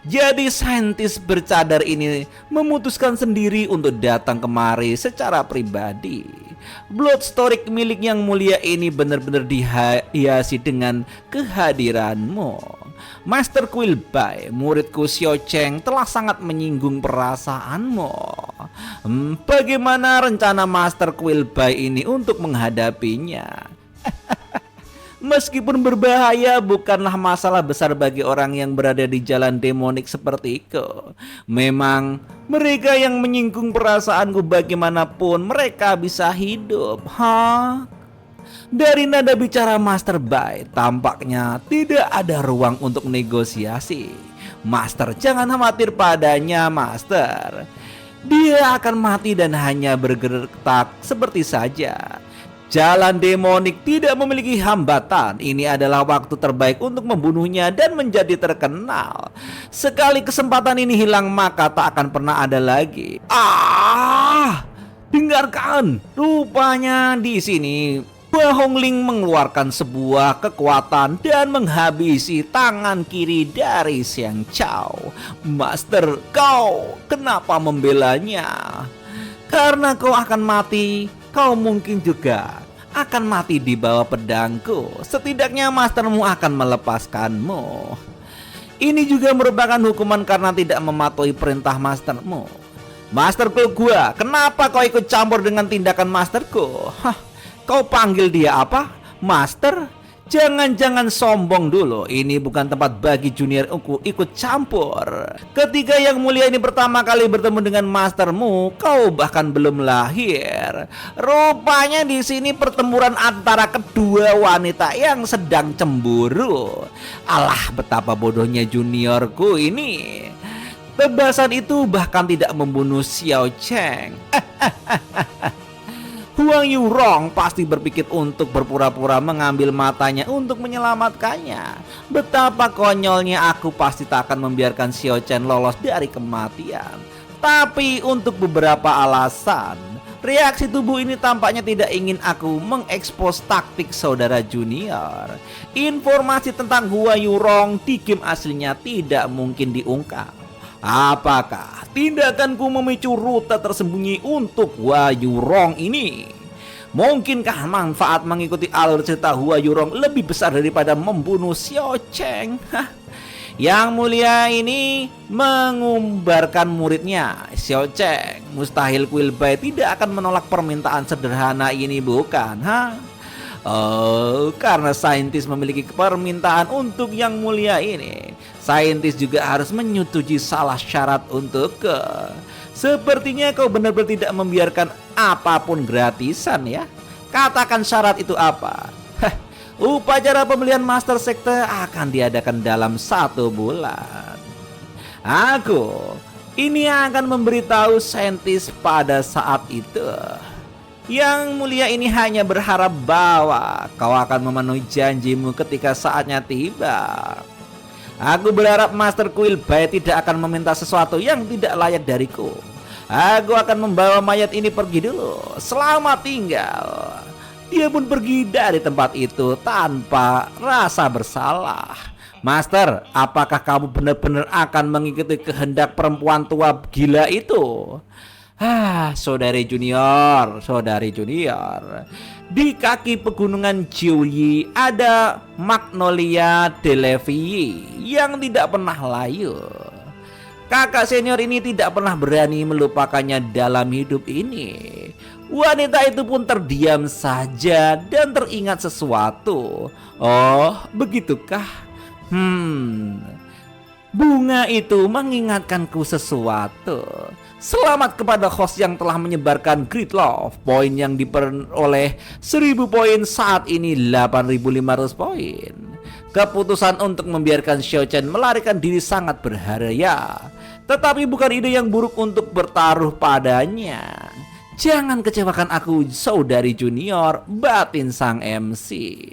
Jadi saintis bercadar ini memutuskan sendiri untuk datang kemari secara pribadi. Blood Story milik Yang Mulia ini benar-benar dihiasi dengan kehadiranmu. Master Quillbay, muridku Xiao Cheng telah sangat menyinggung perasaanmu. Bagaimana rencana Master Quillbay ini untuk menghadapinya? Meskipun berbahaya, bukanlah masalah besar bagi orang yang berada di jalan demonik sepertiku. Memang mereka yang menyinggung perasaanku, bagaimanapun mereka bisa hidup. Dari nada bicara Master Bai, tampaknya tidak ada ruang untuk negosiasi. Master, jangan khawatir padanya, Master. Dia akan mati dan hanya bergerak seperti saja. Jalan demonik tidak memiliki hambatan. Ini adalah waktu terbaik untuk membunuhnya dan menjadi terkenal. Sekali kesempatan ini hilang, maka tak akan pernah ada lagi. Dengarkan, rupanya di sini Hua Hongling mengeluarkan sebuah kekuatan dan menghabisi tangan kiri dari Xiang Chao. Master, kau kenapa membelanya? Karena kau akan mati, kau mungkin juga akan mati di bawah pedangku. Setidaknya mastermu akan melepaskanmu. Ini juga merupakan hukuman karena tidak mematuhi perintah mastermu. Masterku gua, kenapa kau ikut campur dengan tindakan masterku? Kau panggil dia apa? Master? Jangan-jangan sombong dulu. Ini bukan tempat bagi junior aku ikut campur. Ketika Yang Mulia ini pertama kali bertemu dengan mastermu, kau bahkan belum lahir. Rupanya di sini pertempuran antara kedua wanita yang sedang cemburu. Alah, betapa bodohnya juniorku ini. Tebasan itu bahkan tidak membunuh Xiao Cheng. Huang Yurong pasti berpikir untuk berpura-pura mengambil matanya untuk menyelamatkannya. Betapa konyolnya, aku pasti tak akan membiarkan Xiao Chen lolos dari kematian. Tapi untuk beberapa alasan, reaksi tubuh ini tampaknya tidak ingin aku mengekspos taktik saudara junior. Informasi tentang Hua Yurong di game aslinya tidak mungkin diungkap. Apakah tindakanku memicu rute tersembunyi untuk Hua Yurong ini? Mungkinkah manfaat mengikuti alur cerita Hua Yurong lebih besar daripada membunuh Xiao Cheng? Yang Mulia ini mengumbarkan muridnya Xiao Cheng. Mustahil Quillbay tidak akan menolak permintaan sederhana ini, bukan? Karena saintis memiliki permintaan untuk Yang Mulia ini, saintis juga harus menyetujui salah syarat untuk Sepertinya kau benar-benar tidak membiarkan apapun gratisan ya. Katakan syarat itu apa? Upacara pemilihan Master Sekte akan diadakan dalam 1 bulan. Aku ini akan memberitahu saintis pada saat itu. Yang Mulia ini hanya berharap bahwa kau akan memenuhi janjimu ketika saatnya tiba. Aku berharap Master Quillbay tidak akan meminta sesuatu yang tidak layak dariku. Aku akan membawa mayat ini pergi dulu. Selamat tinggal. Dia pun pergi dari tempat itu tanpa rasa bersalah. Master, apakah kamu benar-benar akan mengikuti kehendak perempuan tua gila itu? Saudari junior. Di kaki pegunungan Jiuyi ada Magnolia Delevii yang tidak pernah layu. Kakak senior ini tidak pernah berani melupakannya dalam hidup ini. Wanita itu pun terdiam saja dan teringat sesuatu. Oh, begitukah? Bunga itu mengingatkanku sesuatu. Selamat kepada host yang telah menyebarkan Great Love. Poin yang diperoleh 1000 poin, saat ini 8500 poin. Keputusan untuk membiarkan Xiao Chen melarikan diri sangat berharga, tetapi bukan ide yang buruk untuk bertaruh padanya. Jangan kecewakan aku, saudari junior, batin sang MC.